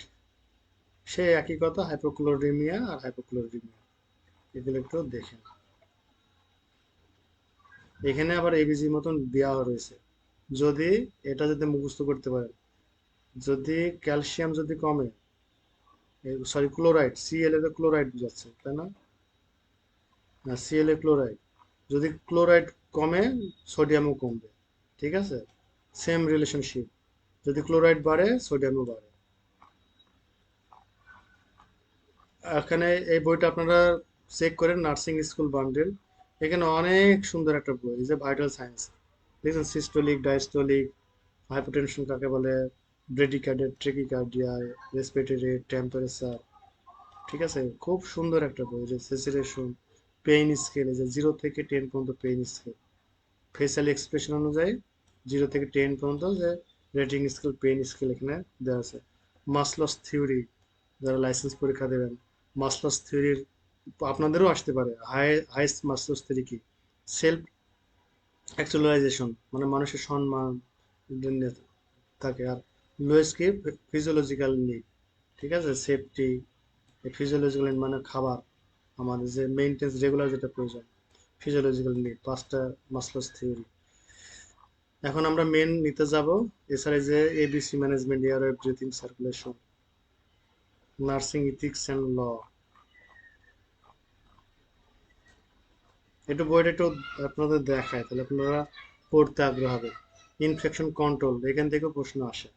সেই একই কথা, হাইপোক্লোরিমিয়া আর হাইপোক্লোরিমিয়া, এগুলো একটু দেখেন। এখানে আবার এবিজির মতন দেওয়া রয়েছে, যদি এটা যদি মুখস্থ করতে পারেন, যদি ক্যালসিয়াম যদি কমে, সরি ক্লোরাইড, সিএল এর ক্লোরাইড বুঝাচ্ছে তাই না, না সিএল এ ক্লোরাইড, যদি ক্লোরাইড কমে, সোডিয়ামও কমবে, ঠিক আছে। সেম রিলেশনশিপ, যদি ক্লোরাইড বাড়ে সোডিয়ামও বাড়ে। এখানে এই বইটা আপনারা চেক করেন, নার্সিং স্কুল বান্ডেল, এখানে অনেক সুন্দর একটা বই, এই যে ভাইটাল সায়েন্স, দেখছেন সিস্টোলিক, ডায়াস্টোলিক, হাইপোটেনশন কাকে বলে, ব্রেডিকার্ডিয়া, ট্রেকিকার্ডিয়া, রেসপিরেটরি টেম্পারেচার, ঠিক আছে। খুব সুন্দর একটা বই, যে সেচুরেশন, পেইন স্কেল, যে 0 থেকে 10 পর্যন্ত পেইন স্কেল, ফেসিয়াল এক্সপ্রেশন অনুযায়ী 0 থেকে 10 পর্যন্ত, যে রেটিং স্কেল, পেইন স্কেল এখানে দেওয়া আছে। মাসলস থিওরি, যারা লাইসেন্স পরীক্ষা দেবেন, মাসলস থিওরির আপনাদেরও আসতে পারে, হাইস্ট মাসলস থিওরি কি, সেলফ অ্যাকচুয়ালাইজেশন, মানে মানুষের সম্মান থাকে। আর লোয়েস্ট কি, ফিজিওলজিক্যাল নিড, ঠিক আছে, সেফটি, ফিজিওলজিক্যাল মানে খাবার, আমাদের যে মেইনটেন্স রেগুলার যেটা প্রয়োজন, ফিজিওলজিক্যাল নিড, 5টা মাসলোস থিওরি। এখন আমরা মেন নিতে যাব, এছাড়া যে ABC management, airway, breathing, circulation, nursing ethics and law, একটু বইটা একটু আপনাদের দেখায়, তাহলে আপনারা পড়তে আগ্রহ হবে। ইনফেকশন কন্ট্রোল, এখান থেকেও প্রশ্ন আসে।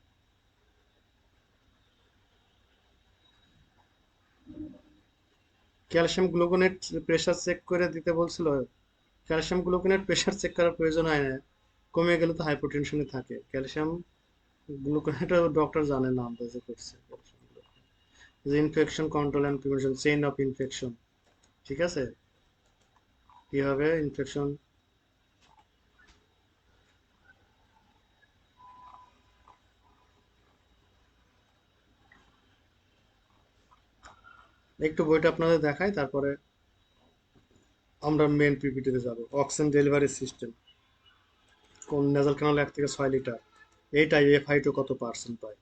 ক্যালসিয়াম গ্লুকোনেট প্রেশার চেক করে দিতে বলছিল, ক্যালসিয়াম গ্লুকোনেট প্রেশার চেক করার প্রয়োজন হয় না, কমে গেলে তো হাইপোটেনশনে থাকে। ক্যালসিয়াম গ্লুকোনেট ডক্টর জানে না, আন্দাজে করছে। যে infection control and prevention, chain of infection, ঠিক আছে, কিভাবে ইনফেকশন। একটু বইটা আপনাদের দেখাই, তারপরে আমরা মেন পিপিটিতে যাব। অক্সিজেন ডেলিভারি সিস্টেম, কোন নেজাল ক্যানাল 1 থেকে 6 লিটার, এইটাই এফআইটো কত পার্সেন্ট পায়।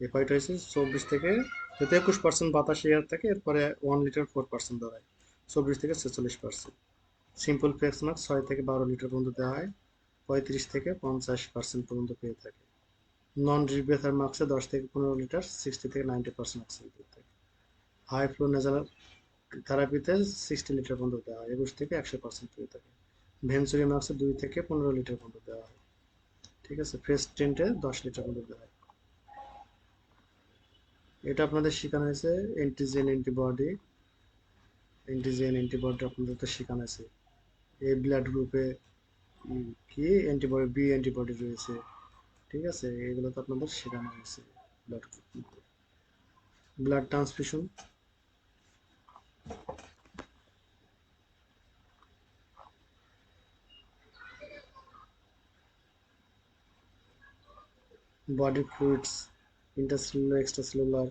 এফআইটো হচ্ছে 24 থেকে 21% বাতাস এয়ার থাকে, এরপরে 1 লিটার 4% দেওয়া হয়, 24 থেকে 46%। সিম্পল ফ্লেক্স মার্ক 6 থেকে 12 লিটার পর্যন্ত দেওয়া হয়। 35 থেকে 50% পর্যন্ত পেয়ে থাকে। নন রিপিয়ার থার্মাক্সে 10 থেকে 15 লিটার, 60 থেকে 90% অক্সিজেন পেয়ে থাকে। হাই ফ্লো নেজাল থেরাপিতে 60 লিটার পর্যন্ত দেওয়া হয়, 21 থেকে 100% পেয়ে থাকে। ভেন্সুরিমাক্সে 2 থেকে 15 লিটার পর্যন্ত দেওয়া হয়। ঠিক আছে, ফেস টেন্টে 10 লিটার পর্যন্ত দেওয়া হয়। এটা আপনাদের শেখানো হয়েছে অ্যান্টিজেন অ্যান্টিবডি আপনাদের তো শেখানো আছে। এই ব্লাড গ্রুপে কি অ্যান্টিবডি, বি অ্যান্টিবডি রয়েছে। ঠিক আছে, এগুলো তো আপনাদের শেখানো হয়েছে। Blood group, blood transfusion, body fluids, intercellular extracellular.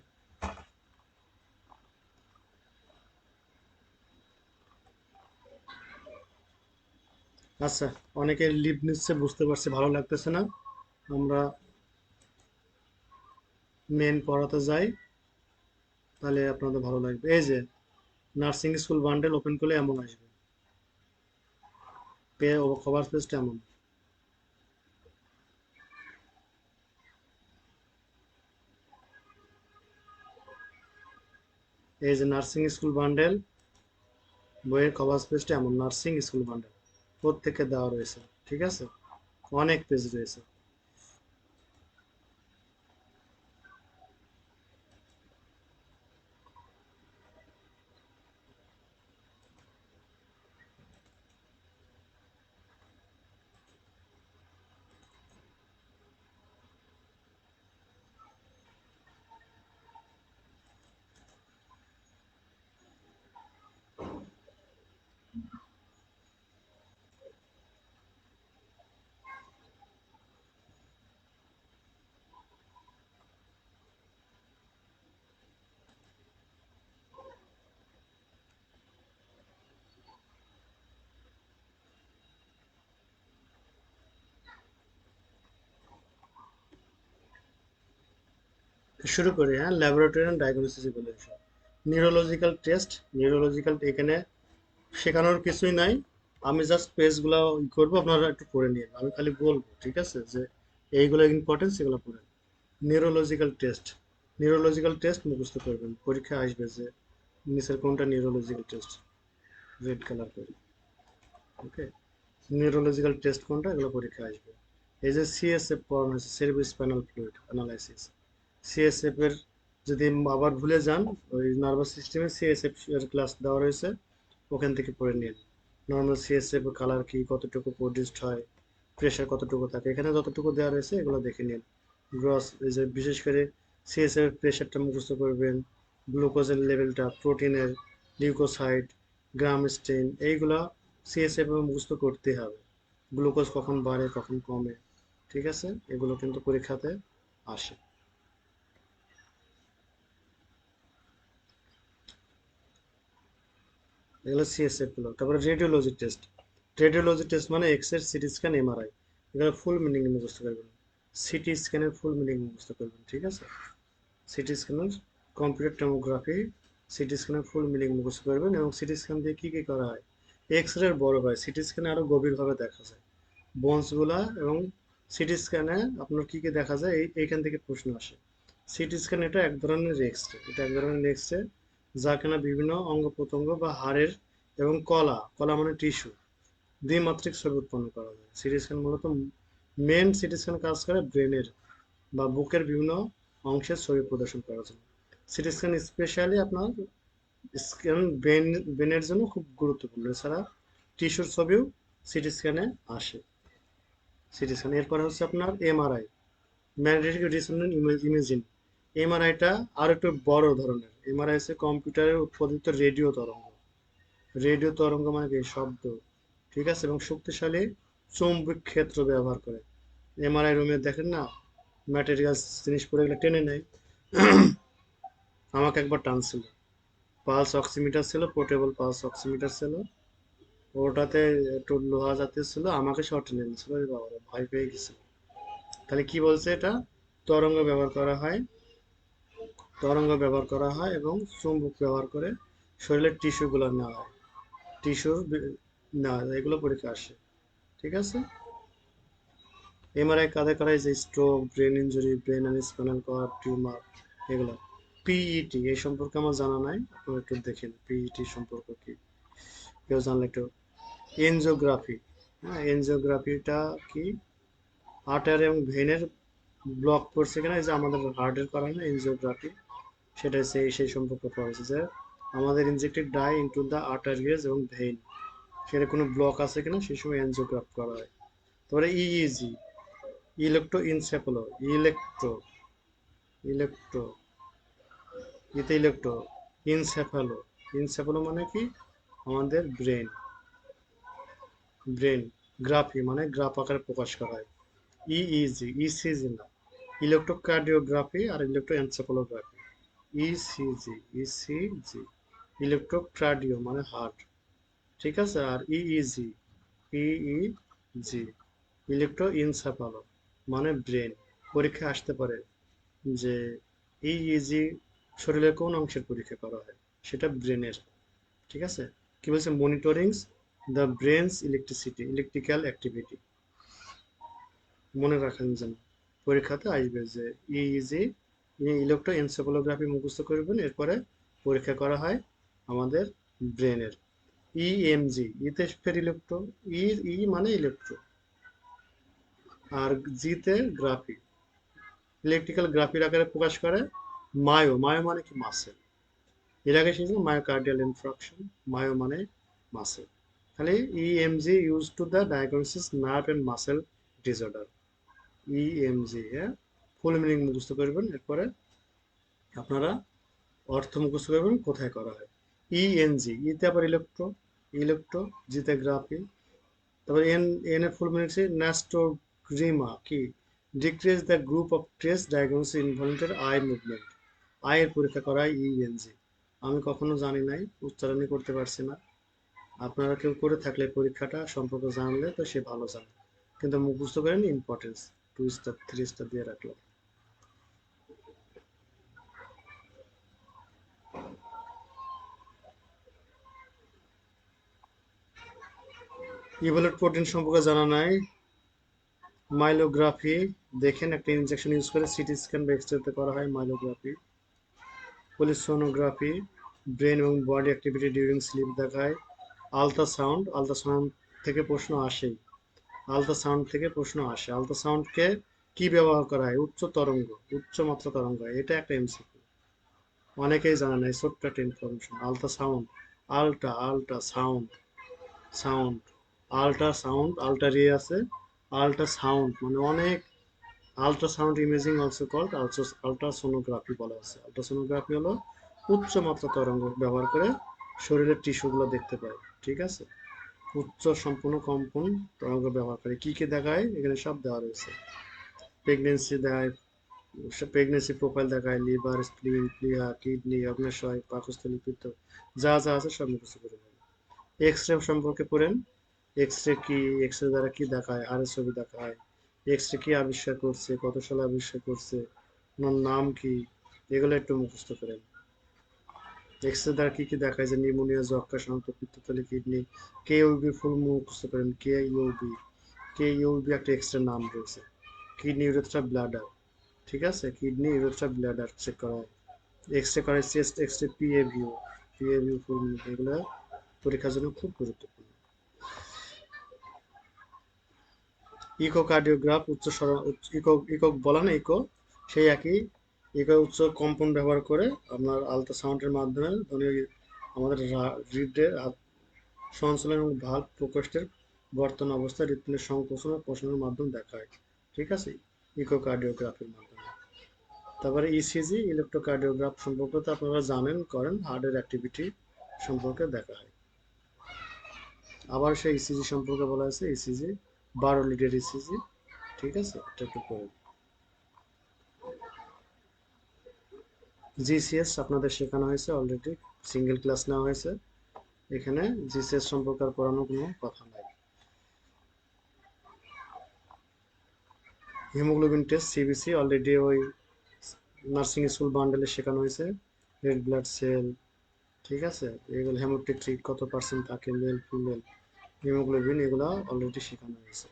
আচ্ছা, অনেকে লিভ নিচ্ছে, বুঝতে পারছি, ভালো লাগতেছে না। আমরা মেন পড়াতে যাই, তাহলে আপনাদের ভালো লাগবে। এই যে নার্সিং স্কুল বান্ডেল ওপেন করলে এমন আসবে, পে ও কভার পেজটা এমন। এই যে নার্সিং স্কুল বান্ডেল, বইয়ের কভার পেজটা এমন, নার্সিং স্কুল বান্ডেল প্রত্যেকে দেওয়া রয়েছে। ঠিক আছে, অনেক পেজ রয়েছে। শুরু করি, হ্যাঁ। Laboratory and diagnosis evaluation, neurological test. Neurological এখানে শেখানোর কিছুই নাই, আমি জাস্ট পেজগুলো করবো, আপনারা একটু করে নিন, আমি খালি বলবো। ঠিক আছে, যে এইগুলো ইম্পর্টেন্ট, সেগুলো পড়েন। নিউরোলজিক্যাল টেস্ট, নিউরোলজিক্যাল টেস্ট মুখস্থ করবেন, পরীক্ষা আসবে যে নিচের কোনটা নিউরোলজিক্যাল টেস্ট, রেড কালার করে। ওকে, নিউরোলজিক্যাল টেস্ট কোনটা, এগুলো পরীক্ষা আসবে। এই যে সিএসএফ পড়ানো হয়েছে, সেরিব্রোস্পাইনাল ফ্লুইড অ্যানালাইসিস। সিএসএফ এর যদি আবার ভুলে যান, ওই নার্ভাস সিস্টেমে সিএসএফ এর ক্লাস দেওয়া রয়েছে, ওখান থেকে পড়ে নিন। নর্মাল সিএসএফ এর কালার কি, কতটুকু প্রডিউসড হয়, প্রেশার কতটুকু থাকে, এখানে যতটুকু দেওয়া রয়েছে এগুলো দেখে নিন। গ্রস, এই যে বিশেষ করে সিএসএফ এর প্রেশারটা মুখস্থ করবেন, গ্লুকোজের লেভেলটা, প্রোটিনের, লিউকোসাইড, গ্রাম স্টেইন, এইগুলা সিএসএফ এ মুখস্থ করতে হবে। গ্লুকোজ কখন বাড়ে কখন কমে, ঠিক আছে, এগুলো কিন্তু পরীক্ষাতে আসে। এগুলো সিএসএফ গুলো। তারপরে রেডিওলজি টেস্ট, রেডিওলজি টেস্ট মানে X ray, CT scan, MRI, এগুলো ফুল মিনিং মুখস্থ করবেন। সিটি স্ক্যানের ফুল মিনিং মুখস্থ করবেন। ঠিক আছে, সিটি স্ক্যানের, কম্পিউটার টোমোগ্রাফি, সিটি স্ক্যানের ফুল মিনিং মুখস্থ করবেন। এবং সিটি স্ক্যান দিয়ে কী কী করা হয়, এক্স রে বড় হয়, সিটি স্ক্যানে আরও গভীরভাবে দেখা যায় বোনসগুলা। এবং সিটি স্ক্যানে আপনার কী কী দেখা যায়, এইখান থেকে প্রশ্ন আসে। সিটি স্ক্যান এটা এক ধরনের এক্স রে, এটা এক ধরনের এক্স রে, যা কিনা বিভিন্ন অঙ্গ প্রত্যঙ্গ বা হাড়ের এবং কলা, কলা মানে টিস্যু, দ্বিমাত্রিক ছবি উৎপন্ন করা যায়। সিটি স্ক্যান মূলত, মেন সিটি স্ক্যান কাজ করে ব্রেনের বা বুকের বিভিন্ন অংশের ছবি প্রদর্শন করার জন্য। সিটি স্ক্যান স্পেশালি আপনার স্ক্যান ব্রেনের জন্য খুব গুরুত্বপূর্ণ। এছাড়া টিস্যুর ছবিও সিটি স্ক্যানে আসে। সিটি স্ক্যান, এরপরে হচ্ছে আপনার এমআরআই, ম্যাগনেটিক রেজোনেন্স ইমেজিং। এমআরআইটা আর একটু বড় ধরনের। এমআরআই হচ্ছে কম্পিউটারের উৎপাদিত রেডিও তরঙ্গ, রেডিও তরঙ্গ মানে কি শব্দ। ঠিক আছে, এবং শক্তিশালী চৌম্বক ক্ষেত্র ব্যবহার করে। এমআরআই রুমে দেখেন না, ম্যাটেরিয়ালস জিনিস পড়ে গেলে টেনে নেয়। আমাকে একবার টানছিল, পালস অক্সিমিটার ছিল, পোর্টেবল পালস অক্সিমিটার ছিল, ওটাতে একটু লোহা জাতীয় ছিল, আমাকে শর্ট টেনে নিয়েছিল, বাবা ভয় পেয়ে গেছিল। তাহলে কি বলছে, এটা তরঙ্গ ব্যবহার করা হয়, তরঙ্গ ব্যবহার করা হয় এবং চুম্বক ব্যবহার করে শরীরের টিস্যুগুলো নেওয়া হয়, টিস্যুর না, এগুলো পরীক্ষা আসে। ঠিক আছে, এমআরআই কাদের করা হয়? যে stroke, brain injury, brain and spinal cord tumour, এগুলো। পিইটি এই সম্পর্কে আমার জানা নাই, আপনারা একটু দেখেন পিইটি সম্পর্ক কি, কেউ জানলে একটু। এনজিওগ্রাফি, হ্যাঁ এনজিওগ্রাফিটা কি? আর্টারি এবং ভেনের ব্লক করছে কিনা, এই যে আমাদের হার্টের করা হয় না এনজিওগ্রাফি, সেটা সেই সম্পর্কে পড়া হয়েছে যে আমাদের ইনজেক্টেড ডাই ইনটু দ্য আর্টারিয়াস এবং ভেইন, সেটা কোনো ব্লক আছে কিনা সেই সময় এনজিওগ্রাফ করা হয়। তারপরে ইইজি, ইলেকট্রোএনসেফালো, ইলেকট্রো ইলেকট্রো ইতে ইলেকট্রো ইনসেফালো, ইনসেফালো মানে কি? আমাদের ব্রেন, ব্রেন গ্রাফি মানে গ্রাফ আকারে প্রকাশ করা হয়। ইইজি, ইসিজি না, ইলেকট্রোকার্ডিওগ্রাফি আর ইলেকট্রোএনসেফালোগ্রাফি। ইসিজি, ইসিজি, ইলেকট্রোকার্ডিও মানে হার্ট, ঠিক আছে। আর ইইজি, ইইজি, ইলেকট্রোএনসেফালো মানে ব্রেন। পরীক্ষা আসতে পারে যে ইইজি শরীরের কোন অংশের পরীক্ষা করা হয়, সেটা ব্রেনের, ঠিক আছে। কি বলছে? Monitoring the brains electricity, electrical activity, মনে রাখেন যেন পরীক্ষাতে আসবে যে ইইজি, ইলেকট্রোএনসেফালোগ্রাফি মুখস্থ করবেন, এরপরে পরীক্ষা করা হয় আমাদের ব্রেনের। ইএমজি, ইতে ফের ইলেকট্রো, ই মানে ইলেকট্রো, আর জিতে গ্রাফি, ইলেকট্রিক্যাল গ্রাফির আকারে প্রকাশ করে। মায়ো, মায়ো মানে কি? মাসেল। এর আগে শিখেছি মায়োকার্ডিয়াল ইনফ্রাকশন, মায়ো মানে মাসেল। তাহলে EMG use to the diagnosis nerve and muscle disorder. EMG, হ্যাঁ, ফুল মিনিং মুখস্থ করবেন, এরপরে আপনারা অর্থ মুখস্থ করবেন কোথায় করা হয়। ইএনজি, ইতে আবার ইলেকট্রো, ইলেকট্রো, জিতে গ্রাফি। তারপরে এন, এন এর ফুল মিনিং হচ্ছে ন্যাস্টোগ্রিমা, কি? Decrease the group of trace diagnosis involuntary eye movement, আয়ের পরীক্ষা করা হয় ইএনজি। আমি কখনো জানি নাই, উচ্চারণই করতে পারছি না। আপনারা কেউ করে থাকলে পরীক্ষাটা সম্পর্কে জানলে তো সে ভালো জানে, কিন্তু মুখস্থ করেন ইম্পর্টেন্স, 2 স্টার 3 স্টার দিয়ে রাখলাম। ইভ্যালুয়েট প্রোটিন সম্পর্কে জানা নাই। মাইলোগ্রাফি, দেখেন একটা ইনজেকশন ইউজ করে সিটি স্ক্যান বা এক্সরেতে করা হয় মাইলোগ্রাফি। পলিসোনোগ্রাফি, ব্রেন এবং বডি অ্যাক্টিভিটি ডিউরিং স্লিপ দেখায়। আলট্রাসাউন্ড, আলট্রাসাউন্ড থেকে প্রশ্ন আসেই, আলট্রাসাউন্ড থেকে প্রশ্ন আসে। আলট্রাসাউন্ডকে কি ব্যবহার করা হয়? উচ্চ তরঙ্গ, উচ্চ মাত্রা তরঙ্গ, এটা একটা এমসিকিউ, অনেকেই জানে না, এই ছোট্ট একটা information. Ultrasound, ultra, ultrasound, sound, ultrasound, আলট্রারি আছে, আলট্রা সাউন্ড মানে অনেক। Ultrasound imaging also called ultrasonography বলা আছে। আলট্রাসোনোগ্রাফি হলো উচ্চ মাত্রা তরঙ্গ ব্যবহার করে শরীরের টিস্যুগুলো দেখতে পায়, ঠিক আছে। উচ্চ সম্পূর্ণ কম্পন তরঙ্গ ব্যবহার করে কি কি দেখায়, এখানে সব দেওয়া রয়েছে। প্রেগনেন্সি দেখায়, প্রেগনেন্সি প্রোফাইল দেখায়, লিভার, স্প্লিন, প্লিহা, কিডনি, অগ্ন্যাশয়, পাকস্থলী, পিত্ত, যা যা আছে সব মুখস্থ করে নেবেন। এক্স রে সম্পর্কে পড়েন, এক্স রে কি, এক্স রে দ্বারা কি দেখায়, হাড়ের ছবি দেখায়। এক্স রে কি আবিষ্কার করছে, কত সালে আবিষ্কার করছে, ওনার নাম কি, এগুলো একটু মুখস্থ করেন। এক্স রে দ্বারা কি কি দেখায়, যে নিউমোনিয়া, যক্ষা, শান্ত, পিত্তথলি, কিডনি। কে ইউবি ফুল মুখস্থ করেন, কে ইউবি, কে ইউবি একটা এক্স রে নাম রয়েছে। কিডনি, ইউরেথ্রা, ব্লাডার, ঠিক আছে, কিডনি, ইউরেথ্রা, ব্লাডার চেক করা হয়। এক্স রে করে চেস্ট এক্স রে, পিএভিউ, পিএভিউ ফুল, এগুলো পরীক্ষার জন্য খুব গুরুত্বপূর্ণ। ইকোকার্ডিওগ্রাফ, ইকো, ইকো বলা না ইকো, সেই একই। ইকো উচ্চ কম্পন ব্যবহার করে আপনার আলট্রাসাউন্ডের মাধ্যমে আমাদের হৃদের সঞ্চালন এবং ভাল্ব প্রকোষ্ঠের বর্তমান অবস্থা, হৃৎপিণ্ডের সংকোচন ও প্রসারণের মাধ্যমে দেখায়, ঠিক আছে, ইকোকার্ডিওগ্রাফির মাধ্যমে। তারপরে ইসিজি, ইলেকট্রোকার্ডিওগ্রাফ সম্পর্কে তো আপনারা জানেন, করেন, হার্টের অ্যাক্টিভিটি সম্পর্কে দেখা হয়। আবার সেই ইসিজি সম্পর্কে বলা হয়েছে, ইসিজি 12 লিডের ইসিজি, ঠিক আছে, এটা একটু পড়ে। জিসিএস আপনাদের শেখানো হয়েছে অলরেডি, সিঙ্গেল ক্লাস নেওয়া হয়েছে, এখানে জিসিএস সম্পর্কে আর পড়ানোর কোনো কথা নাই। হিমোগ্লোবিন টেস্ট, সিবিসি, অলরেডি ওই নার্সিং স্কুল বান্ডেলে শেখানো হয়েছে। রেড ব্লাড সেল, ঠিক আছে, এগুলো হেমোটেট্রিক কত পার্সেন্ট থাকে, মেল ফিমেল, হিমোগ্লোবিন, এগুলো অলরেডি শেখানো হয়েছে।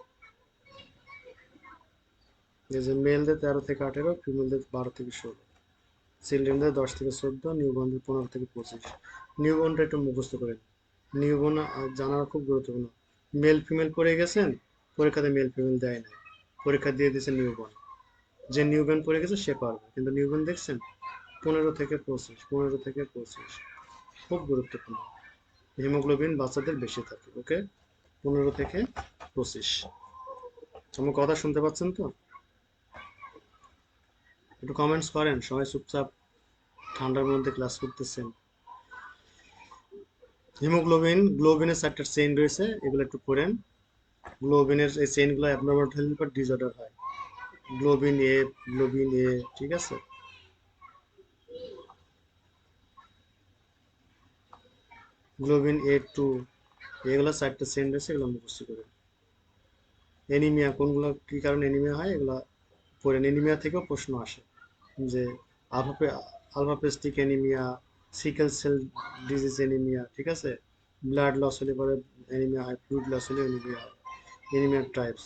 এই যে মেলদের 13 থেকে 18, ফিমেলদের 12 থেকে 16, চিলড্রেনদের 10 থেকে 14, নিউবর্নদের 15 থেকে 25। নিউবর্নটা একটু মুখস্থ করেন। নিউবর্ন জানা খুব গুরুত্বপূর্ণ। মেল ফিমেল পড়ে গেছেন, পরীক্ষাতে মেল ফিমেল দেয় না, পরীক্ষা দিয়ে দিয়েছে নিউবর্ন। যে নিউবর্ন পড়ে গেছে সে পারবে, কিন্তু নিউবর্ন দেখছেন 15 থেকে 25, 15 থেকে 25 খুব গুরুত্বপূর্ণ। হিমোগ্লোবিন বাচ্চাদের বেশি থাকে। ওকে, 15 থেকে 25। আমার কথা শুনতে পাচ্ছেন তো? একটু কমেন্টস করেন, সবাই চুপচাপ ঠান্ডার মধ্যে ক্লাস করতেছেন। হিমোগ্লোবিন, গ্লোবিনের 4টা চেইন রয়েছে, এগুলো একটু পড়েন। গ্লোবিনের এই চেইনগুলো অ্যাবনর্মাল হলে পর ডিসঅর্ডার হয়। গ্লোবিন এ, গ্লোবিন এ, ঠিক আছে। গ্লোবিন A2, এগুলো 4টা চেইন রয়েছে, এগুলো মুখস্থ করেন। এনিমিয়া কোনগুলো, কি কারণে এনিমিয়া হয় এগুলো পড়েন। এনিমিয়া থেকেও প্রশ্ন আসে, যে আলফাপেস্টিক anaemia, sickle cell disease anaemia, ঠিক আছে। ব্লাড লস হলে পরে এনিমিয়া হয়, ফ্লুইড লস হলে এনিমিয়া হয়। এনিমিয়ার টাইপস।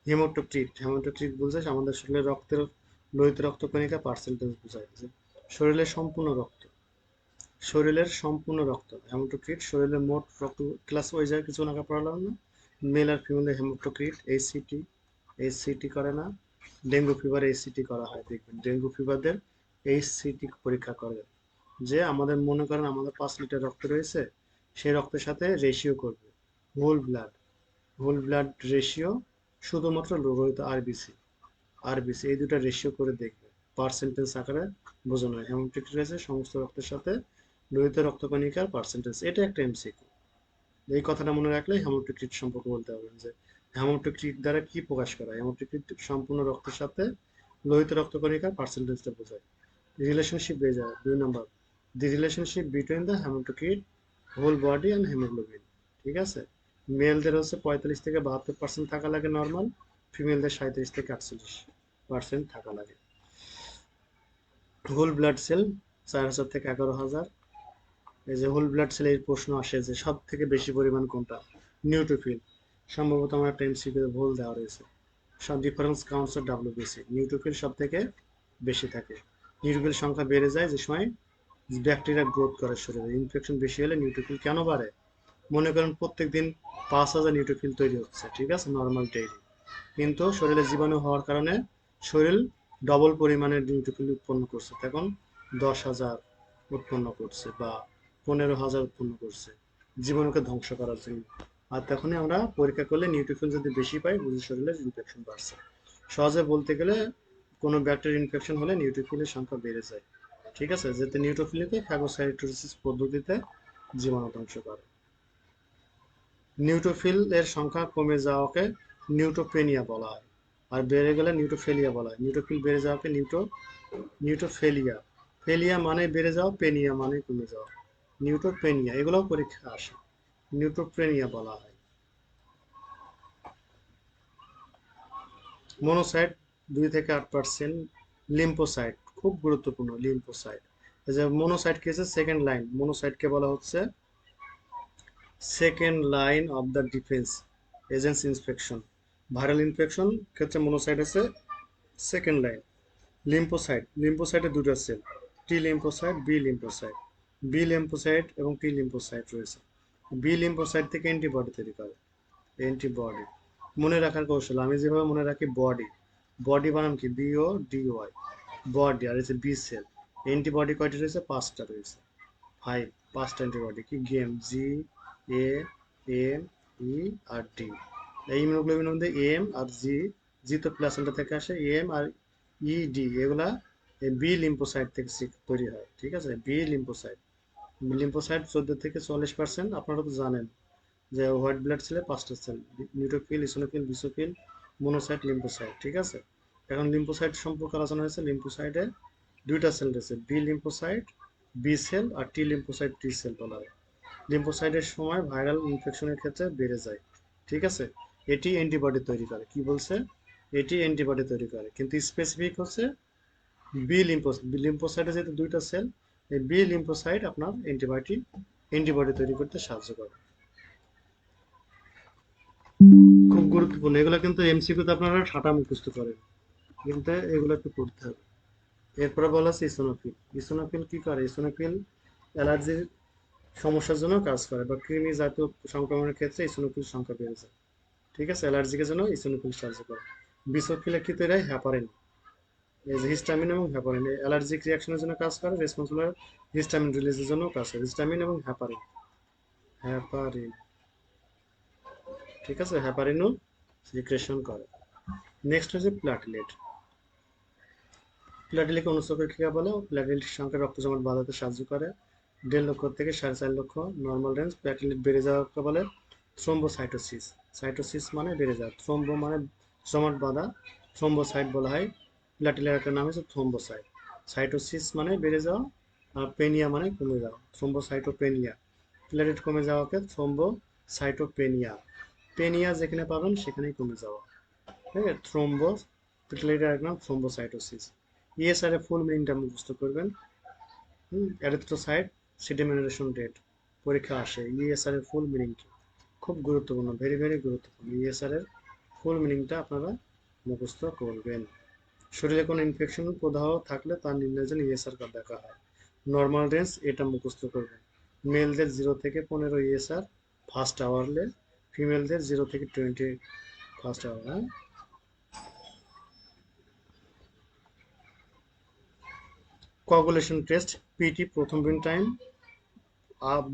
হেমোটোক্রিট, হেমোটোক্রিট বলছে আমাদের শরীরের রক্তের, লোহিত রক্তকণিকা পার্সেন্টেজ বোঝায়, যে শরীরের সম্পূর্ণ রক্ত, শরীরের সম্পূর্ণ রক্ত। হেমোটোক্রিট শরীরের মোট রক্ত। ক্লাস ওয়াইজ কিছু আগে পড়ালাম না, মেল আর ফিমেলের হেমোটোক্রিট। এইচসিটি, এইচসিটি করে না। ডেঙ্গু ফিভার এইচসিটি করা হয়, দেখবেন ডেঙ্গু ফিভারদের এইচসিটি পরীক্ষা করে। যে আমাদের মনে করেন আমাদের 5 লিটার রক্ত রয়েছে, সেই রক্তের সাথে রেশিও করবে whole blood, whole blood ratio, শুধুমাত্র লোহিত আরবিসি, আরবিসি এই দুটো রেশিও করে দেখবে, পার্সেন্টেজ আকারে বোঝানো হয়। হেমোটোক্রিট রয়েছে সমস্ত রক্তের সাথে লোহিত রক্তকণিকার পার্সেন্টেজ। এটা একটা এমসিকিউ, এই কথাটা মনে রাখলে হেমোটোক্রিট সম্পর্কে বলতে পারবেন, যে হেমোটোক্রিট দ্বারা কি প্রকাশ করা হয়। হেমোটোক্রিট সম্পূর্ণ রক্তের সাথে লোহিত রক্তকণিকার পার্সেন্টেজটা বোঝায়। রিলেশনশিপ বেড়ে যায় 2 number, the relationship between the haematocrit whole body and haemoglobin, ঠিক আছে। মেলদের হচ্ছে 45 থেকে 72% থাকা লাগে নর্মাল, ফিমেলদের 37 থেকে 48% থাকা লাগে। হোল ব্লাড সেল 4,000 থেকে 11,000। এই যে হোল ব্লাড সেলের প্রশ্ন আসে যে সব থেকে বেশি পরিমাণ কোনটা, নিউট্রোফিল। সম্ভবত আমার একটা এমসিকিউ ভুল দেওয়া রয়েছে। সব difference counts of WBC, neutrophil সব থেকে বেশি থাকে। নিউট্রোফিল সংখ্যা বেড়ে যায় যে সময় ব্যাকটেরিয়া গ্রোথ করে শরীরে। ইনফেকশন বেশি হলে নিউট্রোফিল কেন বাড়ে? মনে করেন প্রত্যেক দিন 5,000 নিউট্রোফিল তৈরি হচ্ছে, ঠিক আছে, নর্মাল ডেইলি, কিন্তু শরীরে জীবাণু হওয়ার কারণে শরীর ডবল পরিমাণের নিউট্রোফিল উৎপন্ন করছে, তখন 10,000 উৎপন্ন করছে বা 15,000 উৎপন্ন করছে জীবাণুকে ধ্বংস করার জন্য। আর তখনই আমরা পরীক্ষা করলে নিউট্রোফিল যদি বেশি পাই, বুঝি শরীরে ইনফেকশন বাড়ছে। সহজে বলতে গেলে কোনো ব্যাকটেরিয়া ইনফেকশন হলে নিউট্রোফিলের সংখ্যা বেড়ে যায়, ঠিক আছে, যাতে নিউট্রোফিলকে ফ্যাগোসাইটোসিস পদ্ধতিতে জীবাণু ধ্বংস করে। নিউট্রোফিল এর সংখ্যা কমে যাওয়াকে নিউট্রোপেনিয়া বলা হয়, আর বেড়ে গেলে নিউট্রোফেলিয়া বলা হয়। নিউট্রোফিল বেড়ে যাওয়াকে নিউট্রোফেলিয়া, ফেলিয়া মানে বেড়ে যাওয়া, পেনিয়া মানে কমে যাওয়া, নিউট্রোপেনিয়া, এগুলোও পরীক্ষা আসে, নিউট্রোপেনিয়া বলা হয়। মনোসাইট 2 থেকে 8%। লিম্ফোসাইট খুব গুরুত্বপূর্ণ, লিম্ফোসাইট। এই যে মনোসাইট কি আছে, সেকেন্ড লাইন, মনোসাইটকে বলা হচ্ছে second line of the defence agents infection. Viral infection ক্ষেত্রে মনোসাইট আছে সেকেন্ড লাইন। লিম্ফোসাইট, লিম্ফোসাইটে দুটো cell, T lymphocyte, B lymphocyte. B lymphocyte এবং টি লিম্ফোসাইট রয়েছে। বি লিম্ফোসাইট থেকে অ্যান্টিবডি তৈরি করে, অ্যান্টিবডি। মনে রাখার কৌশল, আমি যেভাবে মনে রাখি, বডি, বডি বানাম কি, বিও ডিওয়াই, বডি। আর হচ্ছে বি সেল, অ্যান্টিবডি কয়টি রয়েছে, 5টা রয়েছে, 5, 5টা অ্যান্টিবডি। কি গেম, জি, এ, এম, ই আর ডি। এই ইমিউনোগ্লোবিনের মধ্যে এম আর জি, জি তো প্লাসেন্টা থেকে আসে, এম আর ই ডি এগুলা বি লিম্ফোসাইট থেকে তৈরি হয়, ঠিক আছে। বি লিম্ফোসাইট, লিম্ফোসাইট 14 থেকে 40%। আপনারা তো জানেন যে হোয়াইট ব্লাড সেলে 5টা cell, neutrophil, eosinophil, basophil, monocyte, lymphocyte, ঠিক আছে। এখন লিম্ফোসাইট সম্পর্কে আলোচনা হয়েছে। লিম্ফোসাইটে 2টা সেল রয়েছে, বি লিম্ফোসাইট, বি সেল, আর টি লিম্ফোসাইট, টি সেল বলা হয়। লিম্ফোসাইটের সময় ভাইরাল ইনফেকশনের ক্ষেত্রে বেড়ে যায়, ঠিক আছে। এটি অ্যান্টিবডি তৈরি করে, কি বলছে, এটি অ্যান্টিবডি তৈরি করে, কিন্তু স্পেসিফিক হচ্ছে বি লিম্ফোসাইট। লিম্ফোসাইটে যেহেতু 2টা সেল, এই বি লিম্ফোসাইট আপনার অ্যান্টিবডি তৈরি করতে সাহায্য করে। খুব গুরুত্বপূর্ণ, এগুলো কিন্তু এমসিকিউতে আপনারা ঠাটা মুখস্থ করেন। কিন্তু এগুলো একটু পড়তে হবে। এরপরে বলা আছে ইসোনোফিল। ইসোনোফিল কি করে? ইসোনোফিল অ্যালার্জির সমস্যার জন্য কাজ করে বা কৃমি জাতীয় সংক্রমণের ক্ষেত্রে ইসোনোফিল সংখ্যা বেড়ে যায়। ঠিক আছে, অ্যালার্জিকের জন্য ইসোনোফিল সাহায্য করে। বিসোফিলে কি তৈরি হয়? হ্যাপারিন। এই যে হিস্টামিন এবং হ্যাপারিন অ্যালার্জিক রিয়াকশনের জন্য কাজ করে, রেসপন্সিবল হিস্টামিন রিলিজের জন্য কাজ করে, হিস্টামিন এবং হ্যাপারিন। হ্যাপারিন, ঠিক আছে, হ্যাপারিনও সিক্রেশন করে। নেক্সট হচ্ছে প্ল্যাটলেট। প্ল্যাটেলেটকে অনুচক্রিয়া বলে। প্ল্যাটেলেট সংখ্যা রক্ত জমাট বাঁধাতে সাহায্য করে। 1.5 লক্ষ থেকে 4.5 লক্ষ নর্মাল রেঞ্জ। প্ল্যাটেলেট বেড়ে যাওয়াকে বলে থ্রোম্বোসাইটোসিস। সাইটোসিস মানে বেড়ে যাওয়া, থ্রোম্বো মানে জমাট বাঁধা, থ্রোম্বোসাইট বলা হয়। প্ল্যাটেলের একটা নাম হচ্ছে থ্রোম্বোসাইট। সাইটোসিস মানে বেড়ে যাওয়া, আর পেনিয়া মানে কমে যাওয়া, থ্রোম্বোসাইটোপেনিয়া। প্ল্যাটেলেট কমে যাওয়াকে থ্রোম্বোসাইটোপেনিয়া। পেনিয়া যেখানে পাবেন সেখানেই কমে যাওয়া। ঠিক আছে, থ্রোম্বো, প্লেটেলেটের এক নাম থ্রোম্বোসাইটোসিস। ইএসআর এর ফুল মিনিংটা মুখস্থ করবেন। এরিথ্রোসাইট সেডিমেন্টেশন রেট পরীক্ষা আসে। ইএসআর এর ফুল মিনিং কি? খুব গুরুত্বপূর্ণ, ভেরি ভেরি গুরুত্বপূর্ণ। ইএসআর এর ফুল মিনিংটা আপনারা মুখস্থ করবেন। শরীরে কোনো ইনফেকশন প্রদাহ থাকলে তার নির্ণয়ের জন্য ইএসআর দেখা হয়। নর্মাল রেঞ্জ এটা মুখস্থ করবেন। মেলদের 0 থেকে 15 ইএসআর ফার্স্ট আওয়ারলে, ফিমেলদের 0 থেকে 20 first hour. Coagulation test, PT prothrombin time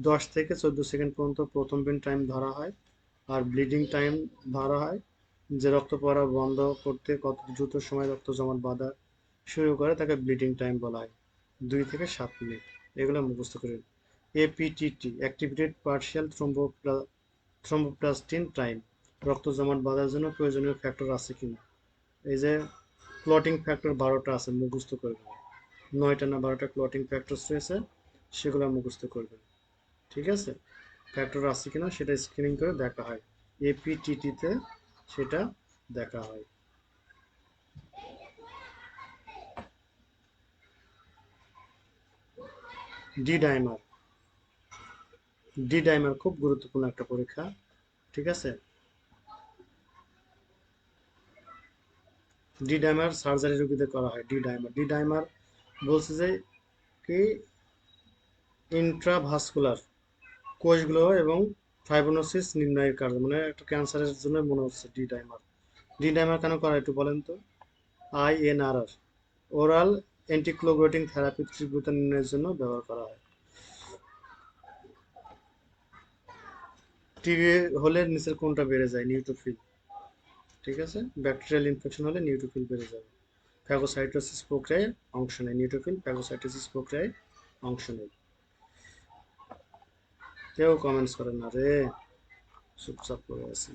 10 থেকে 14 সেকেন্ড পর্যন্ত প্রথম বিন টাইম ধরা হয়। আর ব্লিডিং টাইম ধরা হয়, যে রক্ত পড়া বন্ধ করতে কত দ্রুত সময় রক্ত জমাট বাঁধা শুরু করে তাকে ব্লিডিং টাইম বলা হয়। 2 থেকে 7 মিনিট। এগুলো মুখস্থ করে। APTT, activated partial thromboplastin time, রক্ত জমাট বাঁধার জন্য প্রয়োজনীয় ফ্যাক্টর আছে কিনা। এই যে ক্লটিং ফ্যাক্টর 12টা আছে, মুখস্থ করবেন। 9টা না 12টা ক্লটিং ফ্যাক্টরস রয়েছে, সেগুলো মুখস্থ করবেন। ঠিক আছে, ফ্যাক্টর আছে কিনা সেটা স্ক্রিনিং করে দেখা হয়। এপিটিটিতে সেটা দেখা হয়। D dimer. ডি ডাইমার খুব গুরুত্বপূর্ণ একটা পরীক্ষা। ঠিক আছে, ডি ডাইমার সার্জারি রোগীদের করা হয়। ডি ডাইমার, ডি ডাইমার বলছে যে কি ইন্ট্রাভাস্কুলার কোষগুলো এবং ফাইব্রোসিস নির্ণয়ের কারণে, মানে একটা ক্যান্সারের জন্য মনে হচ্ছে ডি ডাইমার। ডি ডাইমার কেন করা একটু বলেন তো? আইএনআরআর, ওরাল অ্যান্টিক্লোগ্রেটিং থেরাপি, তীব্রতা নির্ণয়ের জন্য ব্যবহার করা হয়। টিবি হলে নিচের কোনটা বেড়ে যায়? নিউট্রোফিল। ঠিক আছে, ব্যাকটেরিয়াল ইনফেকশন হলে নিউট্রোফিল বেড়ে যাবে। ফ্যাগোসাইটোসিস প্রক্রিয়ায় অংশ নেয় নিউট্রোফিল, ফ্যাগোসাইটোসিস প্রক্রিয়ায় অংশ নেয়। কেউ কমেন্টস করে না রে, চুপচাপ করে আছি।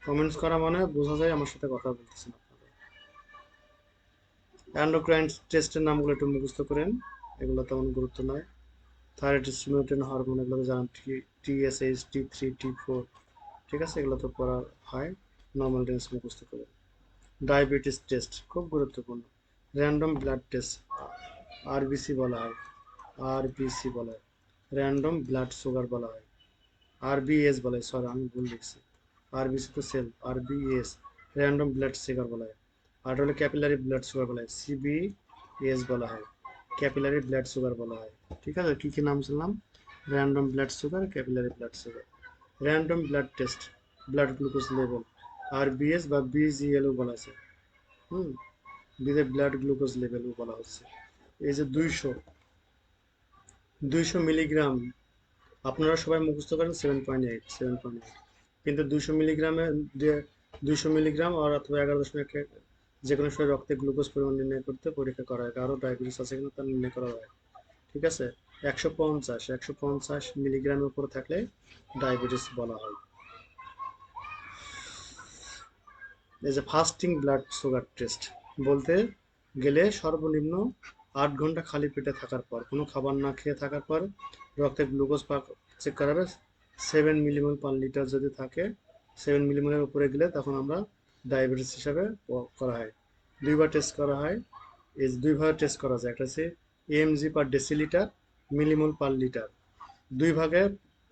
কমেন্টস করা মানে বোঝা যায় আমার সাথে কথা বলতেছেন আপনারা। অ্যান্ডোক্রাইন টেস্টের নামগুলো একটু মুখস্থ করেন, এগুলো তেমন গুরুত্ব নয়। থাইরয়েড স্টিমুলেটিং হরমোন, এগুলো জানেন, টিএসএইচ, T3 T4। ঠিক আছে, এগুলো তো পড়া হয়। নর্মাল রেঞ্জ মুখস্থ করে। ডায়াবেটিস টেস্ট খুব গুরুত্বপূর্ণ। র্যান্ডম ব্লাড টেস্ট, আরবিসি বলা হয়। আরবিসি বলা হয়, র্যান্ডম ব্লাড সুগার বলা হয়। আরবিএস বলা হয়, সরি আমি ভুল লিখছি। আরবিসি তো cell, RBS random blood sugar বলা হয়। আর হলো ক্যাপিলারি ব্লাড সুগার বলা হয়, সিবিএস বলা হয়, ক্যাপিলারি ব্লাড সুগার বলা হয়। ঠিক আছে, কি কি নাম শুনলাম? Random blood sugar, capillary blood sugar. Random blood test, blood glucose level, RBS বা বিজিএলও বলা আছে। হুম, বিদে ব্লাড গ্লুকোজ লেভেলও বলা হচ্ছে। এই যে 200 মিলিগ্রাম, আপনারা সবাই মুখস্থ করেন 7.8, কিন্তু 200 মিলিগ্রামে 200 মিলিগ্রাম আর অথবা 11.1 যে কোনো সময় রক্তে গ্লুকোজ পরিমাণ নির্ণয় করতে পরীক্ষা করা হয়, কারো ডায়াবেটিস আছে কিনা তা নির্ণয় করা হয়। ঠিক আছে, 150 মিলিগ্রামের উপর থাকলে ডায়াবেটিস বলা হয়। এই যে ফাস্টিং ব্লাড সুগার টেস্ট বলতে গেলে সর্বনিম্ন 8 ঘন্টা খালি পেটে থাকার পর, কোনো খাবার না খেয়ে থাকার পর রক্তে গ্লুকোজ চেক করা হবে। 7 মিলিমোল/লিটার যদি থাকে, 7 মিলিমোলের উপরে গেলে তখন আমরা ডায়াবেটিস হিসাবে করা হয়। দুইবার টেস্ট করা হয়। এই দুইভাবে টেস্ট করা যায়, একটা হচ্ছে AMG/ডেসিলিটার, মিলিমোল/লিটার, দুই ভাগে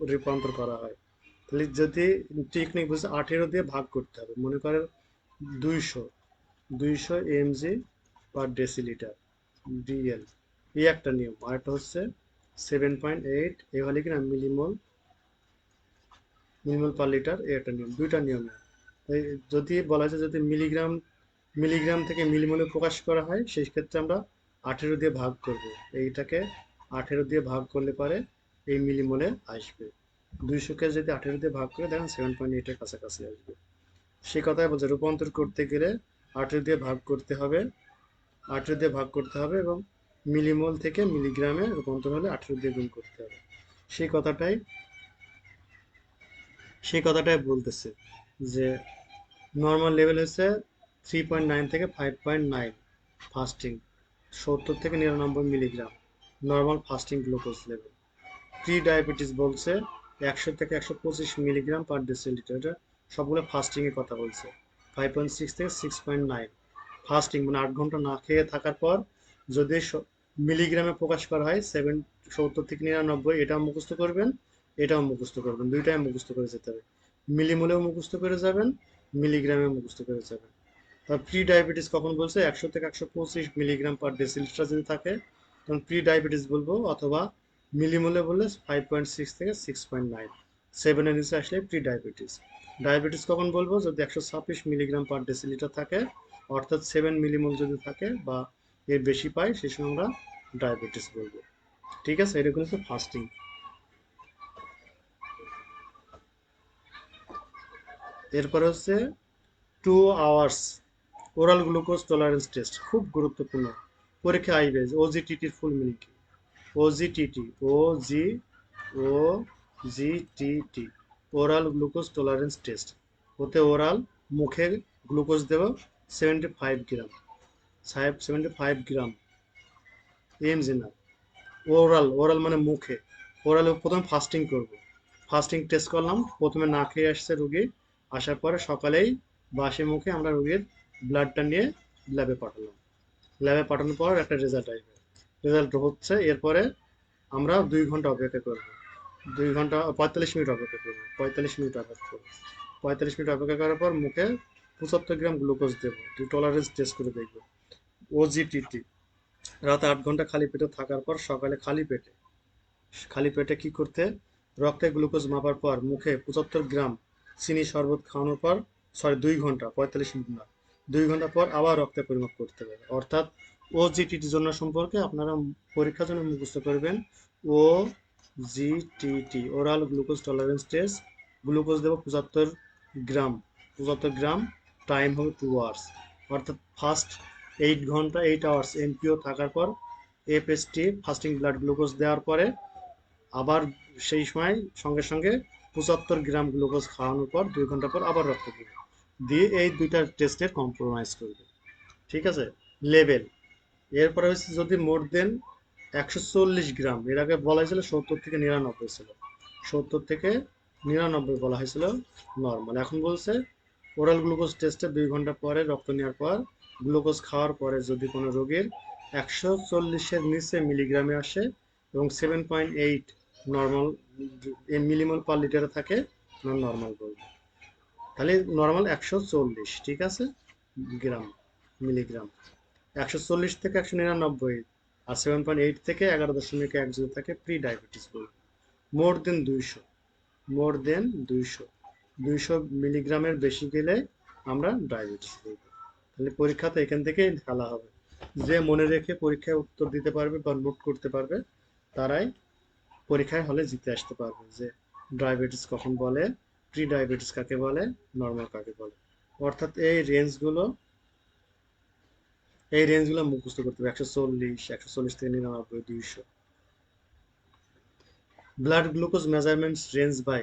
রূপান্তর করা হয়। তাহলে যদি টেকনিক বুঝে 18 দিয়ে ভাগ করতে হবে, মনে করেন 200, 200 mg পার ডেসিলিটার ডিএল, এই একটা নিয়ম। আর একটা হচ্ছে 7.8 এভাবে কিনা মিলিমোল মিলিমোল পার লিটার, এই একটা নিয়ম। দুইটা নিয়ম। এই যদি বলা যায় যদি মিলিগ্রাম মিলিগ্রাম থেকে মিলিমোলে প্রকাশ করা হয়, সেই ক্ষেত্রে আমরা 18 দিয়ে ভাগ করব। এইটাকে 18 দিয়ে ভাগ করলে পরে এই মিলিমোলে আসবে। 200-কে যদি 18 দিয়ে ভাগ করে দেখেন 7.8-এর কাছাকাছি আসবে। সেই কথাই বলছে, রূপান্তর করতে গেলে 18 দিয়ে ভাগ করতে হবে, 18 দিয়ে ভাগ করতে হবে, এবং মিলিমোল থেকে মিলিগ্রামে রূপান্তর হলে 18 দিয়ে গুণ করতে হবে। সেই কথাটাই সেই কথাটাই বলতেছে যে নর্মাল লেভেল হচ্ছে 3.9 থেকে 5.9 ফাস্টিং, 70 থেকে 99 milligram normal fasting glucose level. Pre diabetes বলছে 100 থেকে 125 মিলিগ্রাম পার ডেসিলিটার, এটা সবগুলো ফাস্টিং এর কথা বলছে। 5.6 থেকে 6.9 ফাস্টিং মানে 8 ঘন্টা না খেয়ে থাকার পর যদি মিলিগ্রামে প্রকাশ করা হয় 70 থেকে 99, এটাও মুখস্থ করবেন, এটাও মুখস্থ করবেন, দুইটাই মুখস্থ করে যেতে হবে। মিলিমোলেও মুখস্থ করে যাবেন, মিলিগ্রামে মুখস্থ করে যাবেন। প্রি ডায়াবেটিস কখন বলছে 100 থেকে 125 মিলিগ্রাম পার ডেসিলিটার যদি থাকে তখন প্রি ডায়াবেটিস বলবো, অথবা মিলিমোলে বললে 5.6 থেকে 6.9, 7-এর নিচে আসলে প্রি ডায়াবেটিস। ডায়াবেটিস কখন বলবো যদি 126 মিলিগ্রাম পার ডেসিলিটার থাকে, অর্থাৎ 7 মিলিমোল যদি থাকে বা এর বেশি পাই, সেই সময় আমরা ডায়াবেটিস বলবো। ঠিক আছে, এরকম হচ্ছে ফাস্টিং। এরপরে হচ্ছে 2 hours oral glucose tolerance test, খুব গুরুত্বপূর্ণ, পরীক্ষা আসবে। ওজিটিটির ফুল মিনিং কি? ওজিটিটি, ও জি টি টি, ওরাল গ্লুকোজ টলারেন্স টেস্ট। ওতে ওরাল মুখের গ্লুকোজ দেব 75 গ্রাম, 75 গ্রাম এমজি না, ওরাল, ওরাল মানে মুখে। ওরাল প্রথমে ফাস্টিং করব, ফাস্টিং টেস্ট করলাম, প্রথমে না খেয়ে আসছে রুগী, আসার পরে সকালেই বাসি মুখে আমরা রুগীর ব্লাডটা নিয়ে ল্যাবে পাঠালাম। ল্যাবে পাঠানোর পর একটা রেজাল্ট আসবে, রেজাল্ট হচ্ছে এরপরে আমরা 2 ঘন্টা অপেক্ষা করব, 2 ঘন্টা 45 মিনিট অপেক্ষা করব, 45 মিনিট অপেক্ষা করব। 45 মিনিট অপেক্ষা করার পর মুখে 75 গ্রাম গ্লুকোজ দেবো, টলারেন্স টেস্ট করে দেখবো। ওজিটিটি, রাতে 8 ঘন্টা খালি পেটে থাকার পর সকালে খালি পেটে কি করতে, রক্তে গ্লুকোজ মাপার পর মুখে 75 গ্রাম চিনি শরবত খাওয়ানোর পর, সরি 2 ঘন্টা, 45 মিনিট না, 2 ঘন্টা পর আবার রক্তে পরিমাপ করতে হবে। অর্থাৎ ওজিটিটির জন্য সম্পর্কে আপনারা পরীক্ষার জন্য মুখস্থ করবেন O GTT, oral glucose tolerance test. Glucose দেবো 75 গ্রাম, 75 গ্রাম, টাইম হবে 2 আওয়ার্স, অর্থাৎ ফার্স্ট 8 ঘন্টা, 8 আওয়ার্স এমপিও থাকার পর এফএসটি ফাস্টিং ব্লাড গ্লুকোজ দেওয়ার পরে আবার সেই সময় সঙ্গে সঙ্গে 75 গ্রাম গ্লুকোজ খাওয়ানোর পর 2 ঘন্টা পর আবার রক্ত দেবে, দিয়ে এই দুইটা টেস্টের কম্প্রোমাইজ করবে। ঠিক আছে, লেভেল। এরপরে হচ্ছে যদি মোর দেন 140 গ্রাম, এর আগে বলা হয়েছিল 70 থেকে 99 ছিল, 70 থেকে 99 বলা হয়েছিল নর্মাল, এখন বলছে ওরাল গ্লুকোজ টেস্টে 2 ঘন্টা পরে রক্ত নেওয়ার পর গ্লুকোজ খাওয়ার পরে যদি কোনো রোগীর 140-এর নিচে মিলিগ্রামে আসে এবং 7.8 নর্মাল মিলিমোল পার লিটারে থাকে, নর্মাল বলবো। তাহলে নর্মাল 140, ঠিক আছে, গ্রাম, মিলিগ্রাম। 140 থেকে 199, আর 7.8 থেকে 11.1 যদি থাকে প্রি ডায়াবেটিস বলবো। মোর দেন 200, মোর দেন 200 মিলিগ্রামের বেশি গেলে আমরা ডায়াবেটিস বলবো। তাহলে পরীক্ষাতে এখান থেকেই ঢালা হবে। যে মনে রেখে পরীক্ষায় উত্তর দিতে পারবে বা নোট করতে পারবে, তারাই পরীক্ষায় হলে জিতে আসতে পারবে যে ডায়াবেটিস কখন বলে, প্রি ডায়াবেটিস কাকে বলে, নর্মাল কাকে বলে। অর্থাৎ এই রেঞ্জগুলো মুখস্থ করতে হবে, 140, 140 থেকে 99, 200। Blood glucose measurement range by,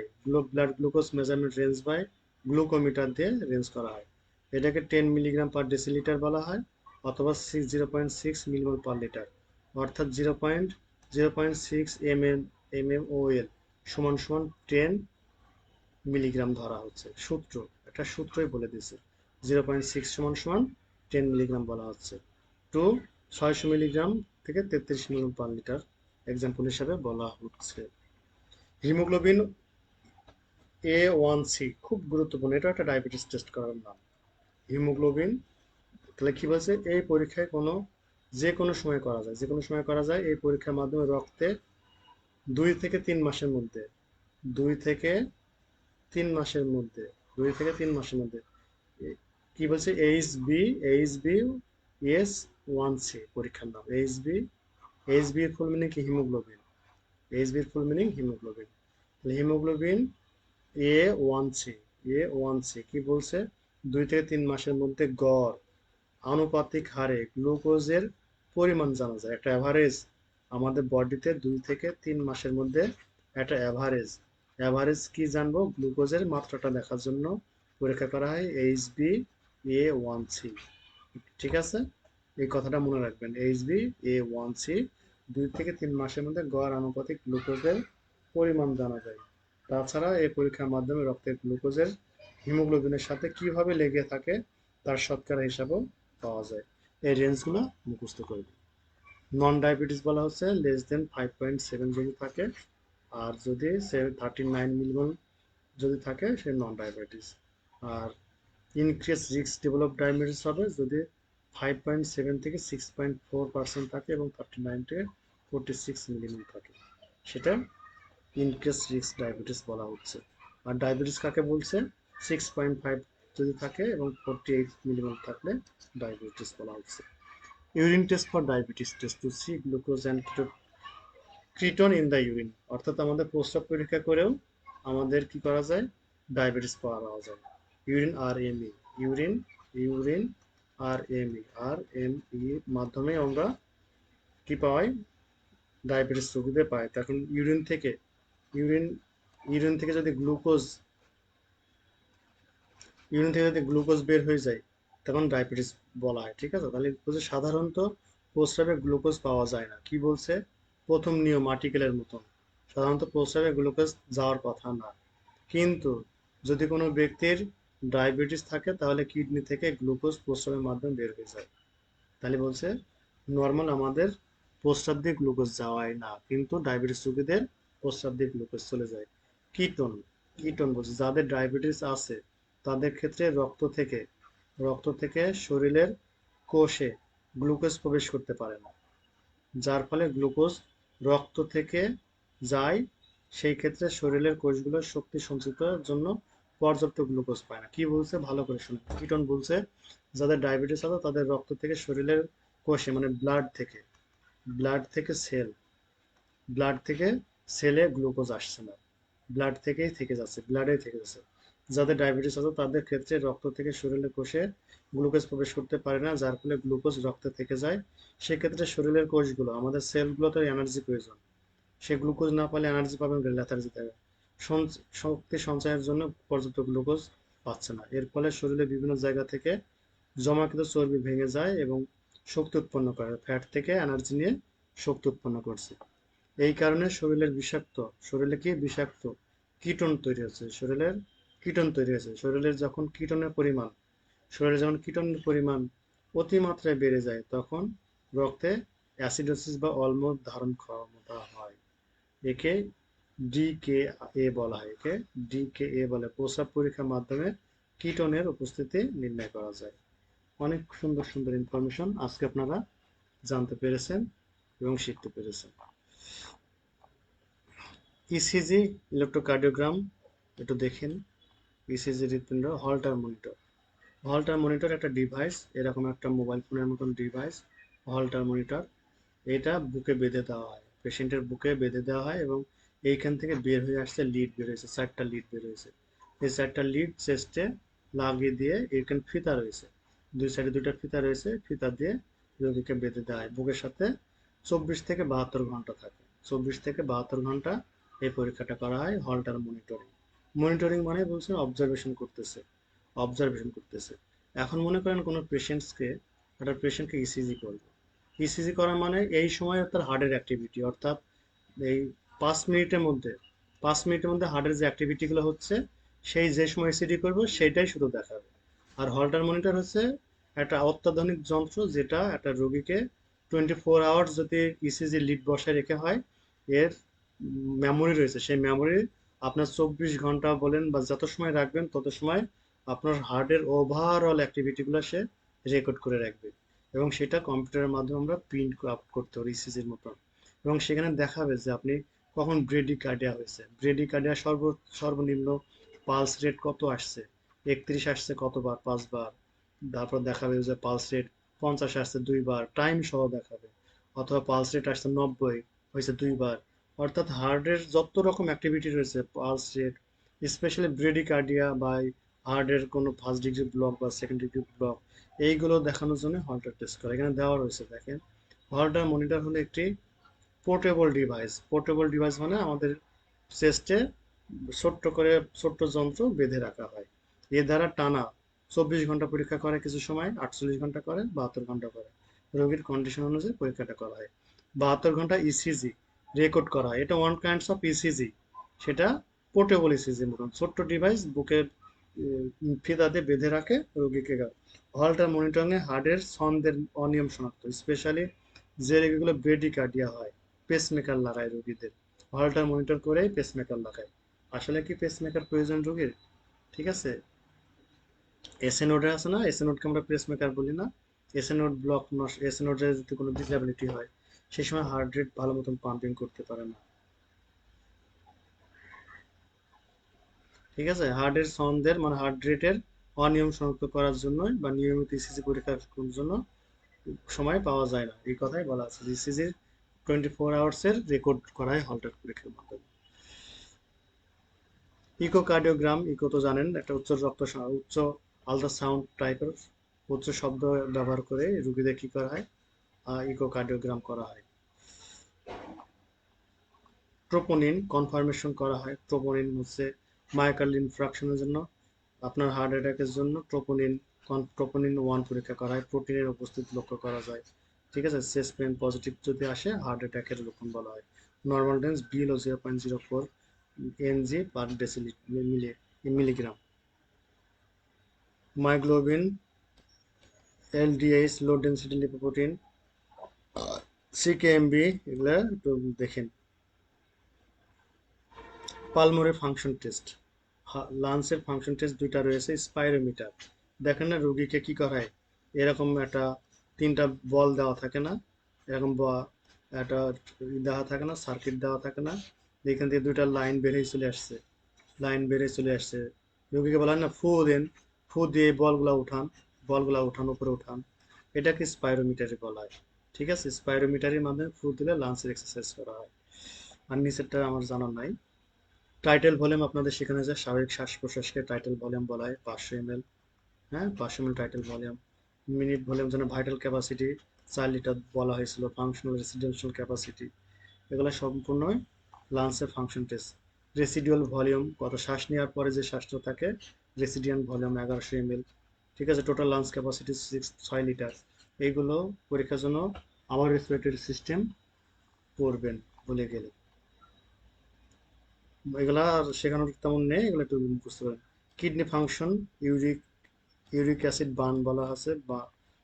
blood glucose measurement range by glucometer দিয়ে রেঞ্জ করা হয়। এটাকে 10 মিলিগ্রাম পার ডেসিলিটার বলা হয়, অথবা 0.6 মিলিমোল পার লিটার, অর্থাৎ 0.6 mmol সমান সমান 10 মিলিগ্রাম ধরা হচ্ছে। সূত্র, একটা সূত্রই বলে দিয়েছে, 0.6 সমান সমান 10 মিলিগ্রাম বলা হচ্ছে, টু 600 মিলিগ্রাম থেকে 33 মিলিগ্রাম পার লিটার এক্সাম্পল হিসাবে বলা হচ্ছে। হিমোগ্লোবিন A1C খুব গুরুত্বপূর্ণ, এটা একটা ডায়াবেটিস টেস্ট করার নাম। হিমোগ্লোবিন তাহলে কি বলছে, এই পরীক্ষায় যে কোনো সময় করা যায়, যে কোনো সময় করা যায়। এই পরীক্ষার মাধ্যমে রক্তে 2 থেকে 3 মাসের মধ্যে, 2 থেকে 3 মাসের মধ্যে, 2 থেকে 3 মাসের মধ্যে কি বলছে, এইচবি এস 1C পরীক্ষার নাম। এইচবি এর ফুল মিনিং কি, হিমোগ্লোবিন। এইচবি এর full meaning haemoglobin. Haemoglobin A1C, A1C কি বলছে, 2 থেকে 3 মাসের মধ্যে গড় আনুপাতিক হারে গ্লুকোজের পরিমাণ জানা যায়। একটা অ্যাভারেজ আমাদের বডিতে 2 থেকে 3 মাসের মধ্যে একটা অ্যাভারেজ কি জানবো, গ্লুকোজের মাত্রাটা দেখার জন্য পরীক্ষা করা হয় HbA1c। ঠিক আছে, এই কথাটা মনে রাখবেন, HbA1c 2 থেকে 3 মাসের মধ্যে গড় আনুপাতিক গ্লুকোজের পরিমাণ জানা যায়। তাছাড়া এই পরীক্ষার মাধ্যমে রক্তের গ্লুকোজের হিমোগ্লোবিনের সাথে কিভাবে লেগে থাকে তার শতকরা হিসাবও পাওয়া যায়। এই রেঞ্জগুলো মুখস্থ করবে। নন ডায়াবেটিস বলা হচ্ছে <5.7 যদি থাকে, আর যদি 39 মিলিগ্রাম যদি থাকে সে নন ডায়াবেটিস। আর ইনক্রিজ রিস্ক ডেভেলপ ডায়াবেটিস হবে যদি 5.7 থেকে 6.4% থাকে এবং 39 থেকে 46 মিলিগ্রাম থাকে, সেটা ইনক্রিজ রিস্ক ডায়াবেটিস বলা হচ্ছে। আর ডায়াবেটিস কাকে বলছে, 6.5 যদি থাকে এবং 48 মিলিগ্রাম থাকলে ডায়াবেটিস বলা হচ্ছে। Urine test for diabetes test to see glucose and creatine in the urine, অর্থাৎ আমাদের প্রস্রাব পরীক্ষা করেও আমাদের কি করা যায়, ডায়াবেটিস পাওয়া যায়। Urine R M E, urine urine R M E মাধ্যমে আমরা কি পাই, ডায়াবেটিস রোগীদের পাই। তখন ইউরিন ইউরিন থেকে যদি গ্লুকোজ বের হয়ে যায় তখন ডায়াবেটিস বলা হয়। ঠিক আছে, তাহলে বলছে সাধারণত প্রস্রাবে গ্লুকোজ পাওয়া যায় না। কি বলছে, প্রথম নিয়ম আর্টিকেলের মতন, সাধারণত প্রস্রাবে গ্লুকোজ যাওয়ার কথা না, কিন্তু যদি কোনো ব্যক্তির ডায়াবেটিস থাকে তাহলে কিডনি থেকে গ্লুকোজ প্রস্রাবের মাধ্যমে বের হয়ে যায়। তাহলে বলছে নর্মাল আমাদের প্রস্রাব দিয়ে গ্লুকোজ যাওয়াই না, কিন্তু ডায়াবেটিস রোগীদের প্রস্রাব দিয়ে গ্লুকোজ চলে যায়। কিটোন, কিটোন বলছে যাদের ডায়াবেটিস আছে তাদের ক্ষেত্রে রক্ত থেকে শরীরের কোষে গ্লুকোজ প্রবেশ করতে পারে না, যার ফলে গ্লুকোজ রক্ত থেকে যায়, সেই ক্ষেত্রে শরীরের কোষগুলো শক্তি সঞ্চিতের জন্য পর্যাপ্ত গ্লুকোজ পায় না। কি বলছে ভালো করে শুনুন, কিটোন বলছে যাদের ডায়াবেটিস আছে তাদের রক্ত থেকে শরীরের কোষে মানে ব্লাড থেকে সেলে গ্লুকোজ আসছে না, ব্লাডেই থেকে যাচ্ছে। যাদের ডায়াবেটিস আছে তাদের ক্ষেত্রে রক্ত থেকে শরীরের কোষে গ্লুকোজ প্রবেশ করতে পারে না, যার ফলে গ্লুকোজ রক্তে থেকে যায়। সেক্ষেত্রে শরীরের কোষগুলো আমাদের সেলগুলোতে এনার্জি প্রয়োজন, সে গ্লুকোজ না পেলে এনার্জি পাবেন লেথার্জি থেকে, শক্তি সঞ্চয়ের জন্য পর্যাপ্ত গ্লুকোজ পাচ্ছে না। এর ফলে শরীরের বিভিন্ন জায়গা থেকে জমাকৃত চর্বি ভেঙে যায় এবং শক্তি উৎপন্ন করে, ফ্যাট থেকে এনার্জি নিয়ে শক্তি উৎপন্ন করছে। এই কারণে বিষাক্ত কিটোন তৈরি হচ্ছে, শরীরে যখন কিটোনের পরিমাণ অতিমাত্রায় বেড়ে যায় তখন রক্তে অ্যাসিডোসিস বা অম্ল ধারণ ক্ষমতা হয়। একে ডিকেএ বলে। প্রস্রাব পরীক্ষার মাধ্যমে কিটোনের উপস্থিতি নির্ণয় করা যায়। অনেক সুন্দর সুন্দর ইনফরমেশন আজকে আপনারা জানতে পেরেছেন এবং শিখতে পেরেছেন। ইসিজি ইলেকট্রোকার্ডিওগ্রাম একটু দেখেন। ইসিজি হৃৎপিণ্ড, হলটার মনিটর একটা ডিভাইস, এরকম একটা মোবাইল ফোনের মতন ডিভাইস হলটার মনিটর। এটা বুকে বেঁধে দেওয়া হয়, পেশেন্টের বুকে বেঁধে দেওয়া হয় এবং এইখান থেকে বের হয়ে আসছে লিড বের হয়েছে, 4টা লিড বের হয়েছে। এই 4টা লিড চেস্টে লাগিয়ে দিয়ে এখানে ফিতা রয়েছে, দুই সাইডে 2টা ফিতা রয়েছে, ফিতা দিয়ে রোগীকে বেঁধে দেওয়া হয়। বুকের সাথে 24 থেকে 72 ঘন্টা থাকে, 24 থেকে 72 ঘন্টা এই পরীক্ষাটা করা হয় হলটার মনিটরিং মানে বলছে অবজারভেশন করতেছে। এখন মনে করেন কোনো পেশেন্টকে ইসিজি করবে, ইসিজি করা মানে এই সময় তার হার্টের অ্যাক্টিভিটি, অর্থাৎ এই 5 মিনিটের মধ্যে হার্টের যে অ্যাক্টিভিটিগুলো হচ্ছে সেই যে সময় ইসিজি করবে সেইটাই শুধু দেখাবে। আর হলটার মনিটর হচ্ছে একটা অত্যাধুনিক যন্ত্র যেটা একটা রোগীকে 24 আওয়ার্স যদি ইসিজি লিড বসায় রেখে হয়, এর মেমোরি রয়েছে, সেই মেমোরি আপনার 24 ঘন্টা বলেন বা যত সময় রাখবেন তত সময় আপনার হার্টের ওভারঅল অ্যাক্টিভিটিগুলো সে রেকর্ড করে রাখবে এবং সেটা কম্পিউটারের মাধ্যমে আমরা প্রিন্ট আউট করতে পারি ইসিজির মতন। এবং সেখানে দেখাবে যে আপনি কখন ব্রেডিকার্ডিয়া হয়েছে, ব্রেডিকার্ডিয়া সর্বনিম্ন পালস রেট কত আসছে, 31 আসছে কতবার, 5 বার। তারপর দেখাবে যে পালস রেট 50 আসছে 2 বার, টাইম সহ দেখাবে। অথবা পালস রেট আসছে 90 হয়েছে 2 বার। অর্থাৎ হার্টের যত রকম অ্যাক্টিভিটি রয়েছে, পালস রেট, স্পেশালি ব্রেডিকার্ডিয়া বা হার্টের কোনো ফার্স্ট ডিগ্রি ব্লক বা সেকেন্ড ডিগ্রি ব্লক, এইগুলো দেখানোর জন্য হল্টার টেস্ট করে। এখানে দেওয়া রয়েছে দেখেন। হল্টার মনিটর হলো একটি পোর্টেবল ডিভাইস। পোর্টেবল ডিভাইস মানে আমাদের চেস্টে ছোট্ট করে ছোট্ট যন্ত্র বেঁধে রাখা হয়। এর দ্বারা টানা 24 ঘন্টা পরীক্ষা করে, কিছু সময় 48 ঘন্টা করে, 72 ঘন্টা করে, রোগীর কন্ডিশন অনুযায়ী পরীক্ষাটা করা হয়। 72 ঘন্টা ইসিজি রেকর্ড করা হয়, এটা ওয়ান কাইন্ডস অফ ইসিজি। সেটা পোর্টেবল ইসিজি মতন ছোট্ট ডিভাইস, বুকের ফিতা দিয়ে বেঁধে রাখে রোগীকে। হলটার মনিটরিংয়ে হার্টের ছন্দের অনিয়ম শনাক্ত, স্পেশালি যে রোগীগুলো ব্রেডিকার্ডিয়া হয়, পেসমেকার লাগায় রোগীদের, হলটার মনিটর করেই পেসমেকার লাগায়। আসলে কি পেসমেকার প্রয়োজন রোগীর? ঠিক আছে। এসএ নোডে আছে না, এসএ নোডকে আমরা পেসমেকার বলি না। এসএ নোড ব্লক, এসএ নোডের যদি কোনো ডিসএবিলিটি হয়, সেই সময় হার্ট রেট ভালো মতন পাম্পিং করতে পারে না। ঠিক আছে, হার্টের ছন্দের মানে হার্ট রেটের অনিয়ম শনাক্ত করার জন্য বা নিয়মিত ইসিজি পরীক্ষার জন্য সময় পাওয়া যায় না, এই কথাই বলা আছে। ইসিজির 24 আওয়ার্সের রেকর্ড করায় হলটার পরীক্ষার মাধ্যমে। ইকোকার্ডিওগ্রাম, ইকো তো জানেন, একটা উচ্চ আলট্রাসাউন্ড টাইপের উচ্চ শব্দ ব্যবহার করে রুগীদের কি করা হয়, ইকোকার্ডিওগ্রাম করা হয়। ট্রোপোনিন কনফার্মেশন করা হয়। ট্রোপোনিন হচ্ছে মায়োকার্ডিয়াল ইনফ্রাকশনের জন্য, আপনার হার্ট অ্যাটাকের জন্য ট্রোপোনিন 1 পরীক্ষা করা হয়, প্রোটিনের উপস্থিতি লক্ষ্য করা যায়। ঠিক আছে, চেস্ট পেইন পজিটিভ যদি আসে হার্ট অ্যাটাকের লক্ষণ বলা হয়। নর্মাল রেঞ্জ বিল ও 0.04 NG per milligram. Myoglobin, LDH low density lipoprotein, CKMB, এগুলো একটু দেখেন। পালমোরে ফাংশন টেস্ট, লাংসের ফাংশন টেস্ট দুইটা রয়েছে। স্পাইরোমিটার, দেখেন না রুগীকে কি করায়, এরকম একটা 3টা বল দেওয়া থাকে না, এরকম একটা দেওয়া থাকে না, সার্কিট দেওয়া থাকে না, এখান থেকে 2টা লাইন বেরিয়ে চলে আসছে, লাইন বেরিয়ে চলে আসছে। রুগীকে বলা হয় না ফু দেন, ফু দিয়ে বলগুলা উঠান, বলগুলা উঠান, উপরে উঠান, এটাকে স্পাইরোমিটারে বলা হয়। ঠিক আছে, স্পাইরোমিটারের মাধ্যমে ফু দিলে লাংসের এক্সারসাইজ করা হয়। আর নিচেরটা আমার জানা নাই। টাইটেল ভলিউম আপনাদের সেখানে যে স্বাভাবিক শ্বাস প্রশ্বাসকে টাইটেল ভলিউম বলা হয়, 500 ml। হ্যাঁ, 500 ml title volume. Minute volume যেন ভাইটাল ক্যাপাসিটি 4 লিটার বলা হয়েছিল, ফাংশনাল রেসিডেন্সিয়াল ক্যাপাসিটি, এগুলো সম্পূর্ণই লাংসের ফাংশন টেস্ট। রেসিডুয়াল ভলিউম, কত শ্বাস নেওয়ার পরে যে শ্বাসটা থাকে, রেসিডিয়ান ভলিউম 1100 ml। ঠিক আছে, টোটাল লাংস ক্যাপাসিটি 6 লিটার। এইগুলো পরীক্ষার জন্য আমার রেসপিরেটরি সিস্টেম পড়বেন বলে গেলে, এগুলা আর শেখানোর তেমন নেই, এগুলো একটু বুঝতে পারেন। Kidney function, uric uric acid burn বলা আছে, বা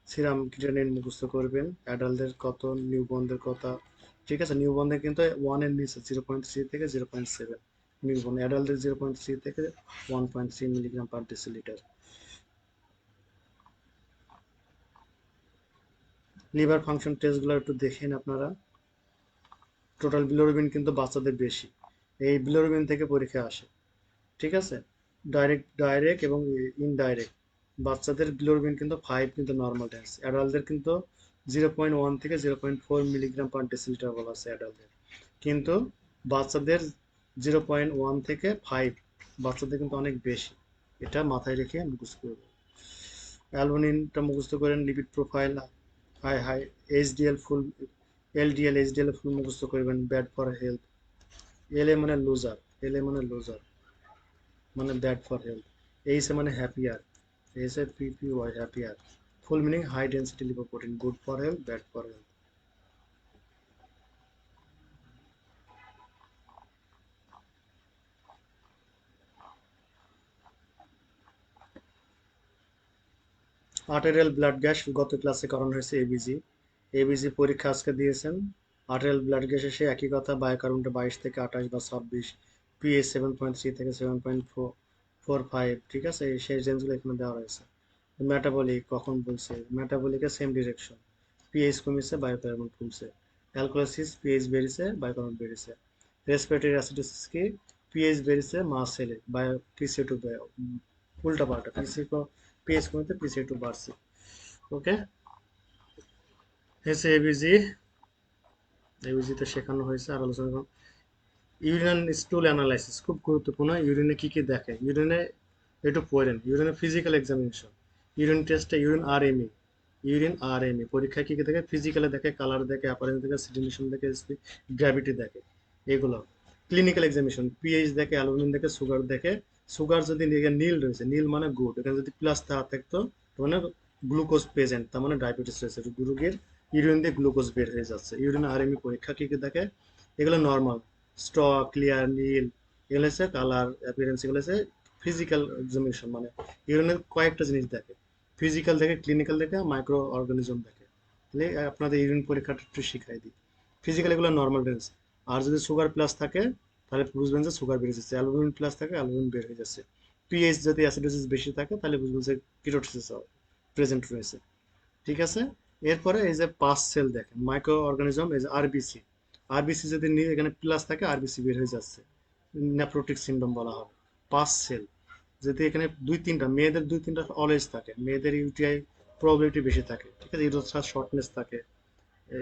সিরাম ক্রিয়েটিনিন মুখস্থ করবেন। অ্যাডাল্টদের কত, নিউবর্নদের কথা। ঠিক আছে, নিউবর্নদের কিন্তু 1 এর নিচে, 0.3 থেকে 0.7 নিউবর্ন। অ্যাডাল্টদের 0.3 থেকে 1.3 milligram per decilitre. Liver function টেস্টগুলো একটু দেখেন আপনারা। টোটাল বিলিরুবিন কিন্তু বাচ্চাদের বেশি, এই বিলিরুবিন থেকে পরীক্ষা আসে। ঠিক আছে, ডাইরেক্ট এবং ইনডাইরেক্ট। বাচ্চাদের বিলিরুবিন কিন্তু 5 কিন্তু নর্মাল রেঞ্জ, অ্যাডাল্টদের কিন্তু 0.1 থেকে 0.4 মিলিগ্রাম পার ডেসিলিটার বলা আছে অ্যাডাল্টদের। কিন্তু বাচ্চাদের 0.1 থেকে 5, বাচ্চাদের কিন্তু অনেক বেশি। এটা মাথায় রেখে মুখস্থ করবেন। অ্যালবুমিনটা মুখস্থ করেন। Lipid profile, high high, HDL full, LDL HDL full মুখস্থ করবেন। ব্যাড ফর হেলথ, এল এ মানে লুজার, এল এ মানে লুজার, মানে ব্যাড ফর হেলথ। এইচ এ মানে happier, H A P P Y, happier. Full meaning high density lipoprotein, good for health, bad for health. Arterial blood gas গত ক্লাসে করানো হয়েছে, এবিজি। এবিজি পরীক্ষা আজকে দিয়েছেন। আর্টেরিয়াল ব্লাড গ্যাস এসে একই কথা, বায়োকার্বনটা 22 থেকে 28 বা 26, পিএইচ 7.3 থেকে 7.45। ঠিক আছে, সেই রেঞ্জগুলো এখানে দেওয়া রয়েছে। মেটাবলিক কখন বলছে, মেটাবলিকের সেম ডিরেকশন, পিএইচ কমেছে বায়োকার্বন কমছে, অ্যালকোলাইসিস পিএইচ বেড়েছে বায়োকার্বন বেড়েছে, রেসপিরেটরি অ্যাসিডোসিস কি পিএইচ বেড়েছে মাস সেলে বায়ো পিসিও টু উল্টা পাল্টা পিএইচ কমেছে পিসিও টু বাড়ছে। ওকে, হয়েছে এবিজি, এবিজিতে শেখানো হয়েছে আর আলোচনা করুন। ইউরিন স্টুল অ্যানালাইসিস খুব গুরুত্বপূর্ণ, ইউরিনে কি কি দেখে, ইউরিনে একটু পড়েন, ইউরিনে ফিজিক্যাল এক্সামিনেশন, ইউরিন টেস্টে ইউরিন আর এম ই পরীক্ষায় কি কি দেখে, ফিজিক্যালে দেখে, কালার দেখে, অ্যাপারেন্স দেখে, সিডুলেশন দেখে, গ্র্যাভিটি দেখে, এগুলো। ক্লিনিক্যাল এক্সামিনেশন পিএইচ দেখে, অ্যালুমিন দেখে, সুগার দেখে, সুগার যদি নীল রয়েছে, নীল মানে গুড, এখানে যদি প্লাস থাকতো তার মানে গ্লুকোজ প্রেজেন্ট, তার মানে ডায়াবেটিস রয়েছে, রোগীর ইউরিন দিয়ে গ্লুকোজ বের হয়ে যাচ্ছে। ইউরিন আর এম ই পরীক্ষা কি কি দেখে, এগুলো নর্মাল, স্ট্র ক্লিয়ার নীল, এগুলো হচ্ছে কালার অ্যাপিয়ারেন্স, এগুলো হচ্ছে ফিজিক্যাল এক্সামিনেশন, মানে ইউরিনের কয়েকটা জিনিস দেখে, ফিজিক্যাল দেখে, ক্লিনিক্যাল দেখে, মাইক্রো অর্গানিজম দেখে। তাহলে আপনাদের ইউরিন পরীক্ষাটা একটু শিখাই দিই। ফিজিক্যাল এগুলো নর্মাল রেঞ্জ, আর যদি সুগার প্লাস থাকে তাহলে বুঝবেন যে সুগার বেড়ে যাচ্ছে, অ্যালবুমিন প্লাস থাকে অ্যালবুমিন বের হয়ে যাচ্ছে, পিএইচ যদি অ্যাসিডোসিস বেশি থাকে তাহলে বুঝবেন যে কিটোসিস প্রেজেন্ট রয়েছে। ঠিক আছে, এরপরে এই যে পাস সেল দেখেন, মাইক্রো অর্গানিজম, এই যে আরবিসি, আরবিসি যদি এখানে প্লাস থাকে আরবিসি বের হয়ে যাচ্ছে, নেফ্রোটিক সিনড্রোম বলা হয়। পাস সেল যদি এখানে দুই তিনটা, মেয়েদের দুই তিনটা অলওয়েজ থাকে, মেয়েদের ইউটিআই প্রবাবিলিটি বেশি থাকে, ঠিক আছে, ইউরোথ্রাস শর্টনেস থাকে,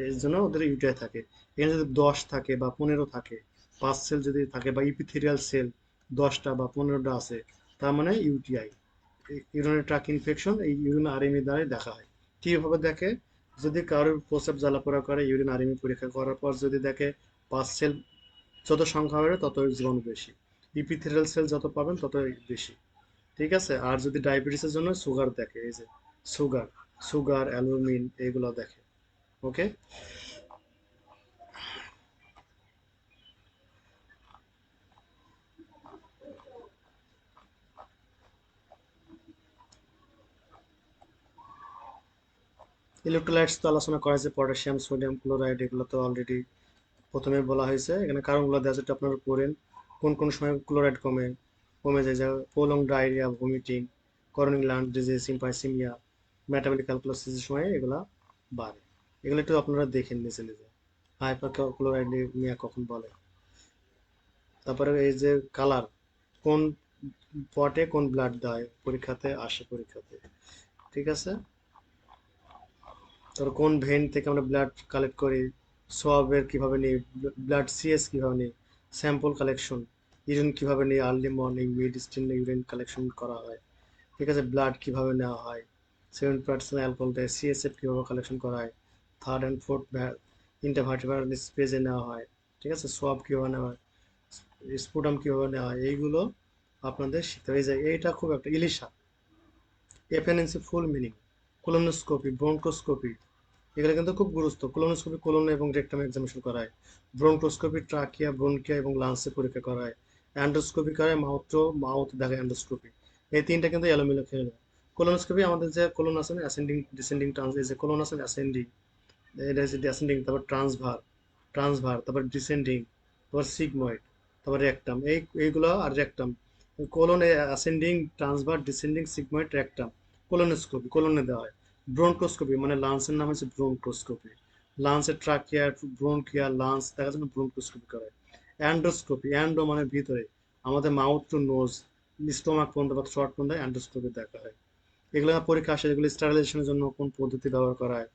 এর জন্য ওদের ইউটিআই থাকে। এখানে যদি 10 থাকে বা 15 থাকে, পাস সেল যদি থাকে বা ইপিথেরিয়াল সেল 10টা বা 15টা আছে, তার মানে ইউটিআই, ইউরিনারি ট্র্যাক্ট ইনফেকশন, এই ইউরিন আরএমই দ্বারাই দেখা হয়। কিভাবে দেখে, যদি কারোর প্রস্রাব জ্বালাপোড়া করে ইউরিন আরএমই পরীক্ষা করার পর যদি দেখে পাস সেল যত সংখ্যা বাড়ে তত জীবাণু বেশি, ইপিথেরিয়াল সেল যত পাবেন তত বেশি। ঠিক আছে, আর যদি ডায়াবেটিসের জন্য সুগার দেখে, এই যে সুগার, সুগার অ্যালুমিন এগুলো দেখে। ওকে, ইলেকট্রোলাইটস তো আলোচনা করা হয়েছে, পটাশিয়াম সোডিয়াম ক্লোরাইড এগুলো তো অলরেডি প্রথমে বলা হয়েছে, এখানে কারণগুলো দেওয়া আছে, একটু আপনারা পড়েন। কোন কোন সময় ক্লোরাইড কমে, কমে যায়, যা prolong diarrhoea, vomiting, chronic lung disease, সিম্পাইসিমিয়া, মেটাবলিক অ্যালকোলাইসিসের সময় এগুলা বাড়ে। এগুলো একটু আপনারা দেখেন নিচে নিজে, হাইপার ক্লোরাইডেমিয়া কখন বলে। তারপরে এই যে কালার, কোন পটে কোন ব্লাড দেয় পরীক্ষাতে আসে, পরীক্ষাতে। ঠিক আছে, তোর কোন ভেন থেকে আমরা ব্লাড কালেক্ট করি, সোয়াবের কিভাবে নিই, ব্লাড সিএস কিভাবে নিই, স্যাম্পল কালেকশন, ইউরিন কিভাবে নিই, early morning midstream urine collection করা হয়। ঠিক আছে, ব্লাড কিভাবে নেওয়া হয়, 7% অ্যালকোহল দেয়, সিএসএফ কিভাবে কালেকশন করা হয়, থার্ড অ্যান্ড ফোর্থ ইন্টারভার্টিব্রাল স্পেসে নেওয়া হয়। ঠিক আছে, সোয়াব কিভাবে নেওয়া হয়, স্পুটাম কিভাবে নেওয়া হয়, এইগুলো আপনাদের শিখতে হয়ে যায়। এইটা খুব একটা ELISA, FNAC full meaning, colonoscopy, bronchoscopy, এগুলো কিন্তু খুব গুরুত্ব। কোলোনোস্কোপি কোলন এবং রেকটাম এক্সামিনেশন করা হয়, ব্রঙ্কোস্কোপি ট্রাকিয়া, ব্রোনকিয়া এবং লাংসে পরীক্ষা করা হয়, অ্যান্ডোস্কোপি করে মাউথ দেখে অ্যান্ডোস্কোপি। এই তিনটা কিন্তু এলোমেলো খেয়ে নেয়। কোলোনোস্কোপি আমাদের যে কোলন আছে না, অ্যাসেন্ডিং ডিসেন্ডিং ট্রান্স, এই যে কোলন আছে অ্যাসেন্ডিং, এটা হচ্ছে অ্যাসেন্ডিং, তারপর ট্রান্সভার তারপর ডিসেন্ডিং, তারপর সিগময়েড, তারপর রেকটাম, এইগুলো আর rectum, colon ascending, transverse, descending, sigmoid, rectum, colonoscopy কোলনে দেওয়া হয়। ব্রোনকোস্কোপি মানে লাংসের নাম হচ্ছে ব্রোনকোস্কোপি, লাংসের ট্রাকিয়া, ব্রোনকিয়া, লাংস দেখার জন্য ব্রোনকোস্কোপি করে। অ্যান্ডোস্কোপি, অ্যান্ডো মানে ভিতরে, আমাদের মাউথ টু নোজ, স্টোমাক পর্যন্ত বা শর্ট পর্যন্ত অ্যান্ডোস্কোপি দেখা হয়। এগুলো পরীক্ষা আসে, যেগুলো স্টারিলাইজেশনের জন্য কোন পদ্ধতি ব্যবহার করা হয়,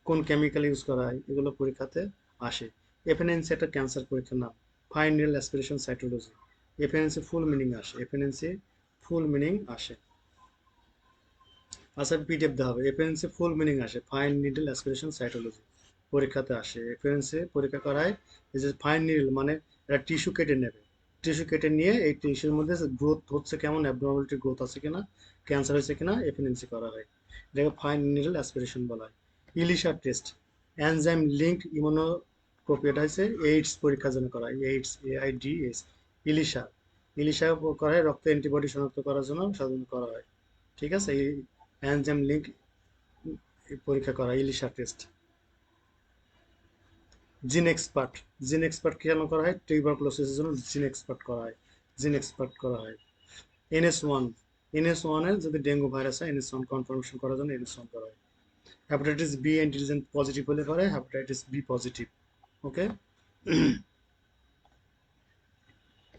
কোন কেমিক্যাল ইউজ করা হয়, এগুলো পরীক্ষাতে আসে। এফএনএনসি একটা ক্যান্সার পরীক্ষার নাম, fine needle aspiration cytology, FNAC full meaning আসে, এফএনএনসি ফুল মিনিং আসে। আচ্ছা, পিডিএফ দেওয়া হবে, এফএনএনসি ফুল মিনিং আসে, ফাইন নিডল অ্যাসপিরেশন সাইটোলজি পরীক্ষাতে আসে। এফএনএনসি পরীক্ষা করায়, এই যে ফাইন নিডল মানে এটা টিস্যু কেটে নেবে, টিস্যু কেটে নিয়ে এই টিস্যুর মধ্যে গ্রোথ হচ্ছে কেমন, অ্যাবনর্মালিটি গ্রোথ আছে কিনা, ক্যান্সার হয়েছে কিনা, এফএনএনসি করা হয়, এটাকে ফাইন নিডল অ্যাসপিরেশন বলা হয়। ইলিশা টেস্ট, এনজাইম লিঙ্কড ইমিউনোস্কোপি, এটা হচ্ছে এইডস পরীক্ষার জন্য করা হয়, এইডস, AIDS, ইলিশা, ইলিশা করা হয় রক্তে অ্যান্টিবডি শনাক্ত করার জন্য সাধারণত করা হয়। ঠিক আছে, এই এনজাইম লিঙ্ক পরীক্ষা করা হয়, Ilisha test. Gene expert, gene expert কেন করা হয়, টিউবারকুলোসিসের জন্য জিন এক্সপার্ট করা হয়, জিন এক্সপার্ট করা হয়। NS1 NS1 এর যদি ডেঙ্গু ভাইরাস হয়, NS1 কনফার্মেশন করার জন্য NS1 করা হয়। হেপাটাইটিস বি অ্যান্টিজেন পজিটিভ হলে পরে হেপাটাইটিস বি পজিটিভ। ওকে।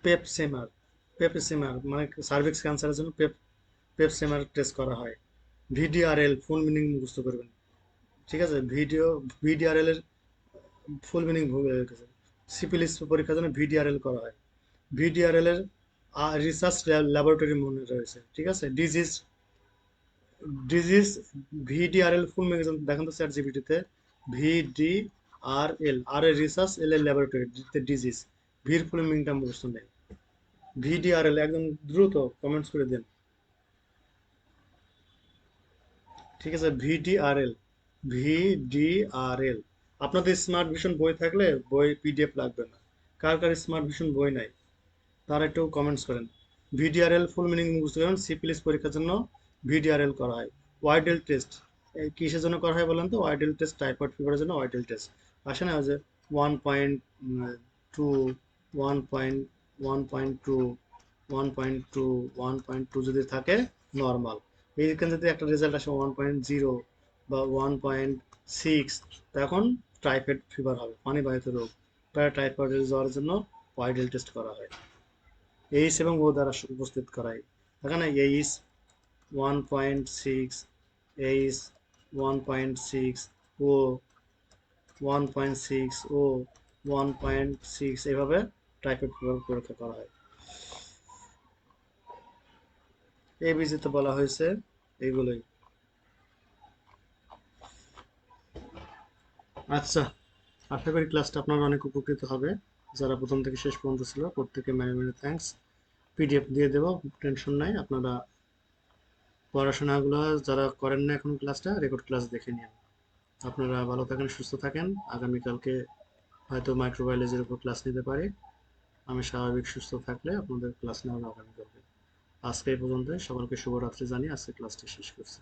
পেপসেমার, পেপসেমার মানে সার্ভিক্স ক্যান্সারের জন্য পেপসেমার টেস্ট করা হয়। ভিডিআরএল ফুল মিনিং মুখস্থ করবেন। ঠিক আছে, ভিডিআরএল এর ফুল মিনিং ভুলে গেছে। সিফিলিস পরীক্ষার জন্য ভিডিআরএল করা হয়। ভিডিআরএল এর রিসার্চ ল্যাবরেটরি মনে রয়েছে। ঠিক আছে, ডিজিজ ভিডিআরএল ফুল মিনিং দেখেন তো চ্যাট জিপিটিতে। ভিডিআরএল, আর এর রিসার্চ, এল এর ল্যাবরেটরি, ডিজিজ, ভির ফুল মিনিংটা মুখস্থ নেই। ভিডিআরএল একদম দ্রুত কমেন্টস করে দেন। ঠিক আছে, ভিডিআরএল, ভিডিআরএল। আপনাদের স্মার্ট ভিশন বই থাকলে বই পিডিএফ লাগবে না। কার কার স্মার্ট ভিশন বই নাই তারা একটু কমেন্টস করেন। ভিডিআরএল ফুল মিনিং বুঝতে পারেন। সিপিলিস পরীক্ষার জন্য ভিডিআরএল করা হয়। ওয়াইডেল টেস্ট কিসের জন্য করা হয় বলেন তো? ওয়াইডেল টেস্ট টাইফয়েড ফিভারের জন্য ওয়াইডেল টেস্ট আসে না, যে 1.2, 1.1.2, 1.2, 1.2 যদি থাকে নর্মাল। এইখানে যদি একটা রেজাল্ট আসে 1.0 বা 1.6, তখন টাইফয়েড ফিভার হবে, পানিবাহিত রোগ। টাইফয়েড জ্বরের জন্য ওয়াইডেল টেস্ট করা হয়। এইচ এবং ও দ্বারা উপস্থিত করায়। এখানে এইচ 1.6, এইচ 1.6, ও 1.6, ও 1.6, এভাবে টাইফয়েড ফিভার পরীক্ষা করা হয়। এবিজিতে বলা হয়েছে এইগুলোই। আচ্ছা, আশা করি ক্লাসটা আপনারা অনেক উপকৃত হবে। যারা প্রথম থেকে শেষ পর্যন্ত ছিল প্রত্যেকে মেনি মেনি থ্যাঙ্কস। পিডিএফ দিয়ে দেবো, টেনশন নাই। আপনারা পড়াশোনাগুলো যারা করেন না এখন ক্লাসটা, রেকর্ড ক্লাস দেখে নিন। আপনারা ভালো থাকেন, সুস্থ থাকেন। আগামীকালকে হয়তো মাইক্রোবায়োলজির উপর ক্লাস নিতে পারি। আমি স্বাভাবিক সুস্থ থাকলে আপনাদের ক্লাস নেওয়ার আগামীকালকে। আজকে এই পর্যন্ত, সকলকে শুভরাত্রি জানিয়ে আজকে ক্লাসটি শেষ করছি।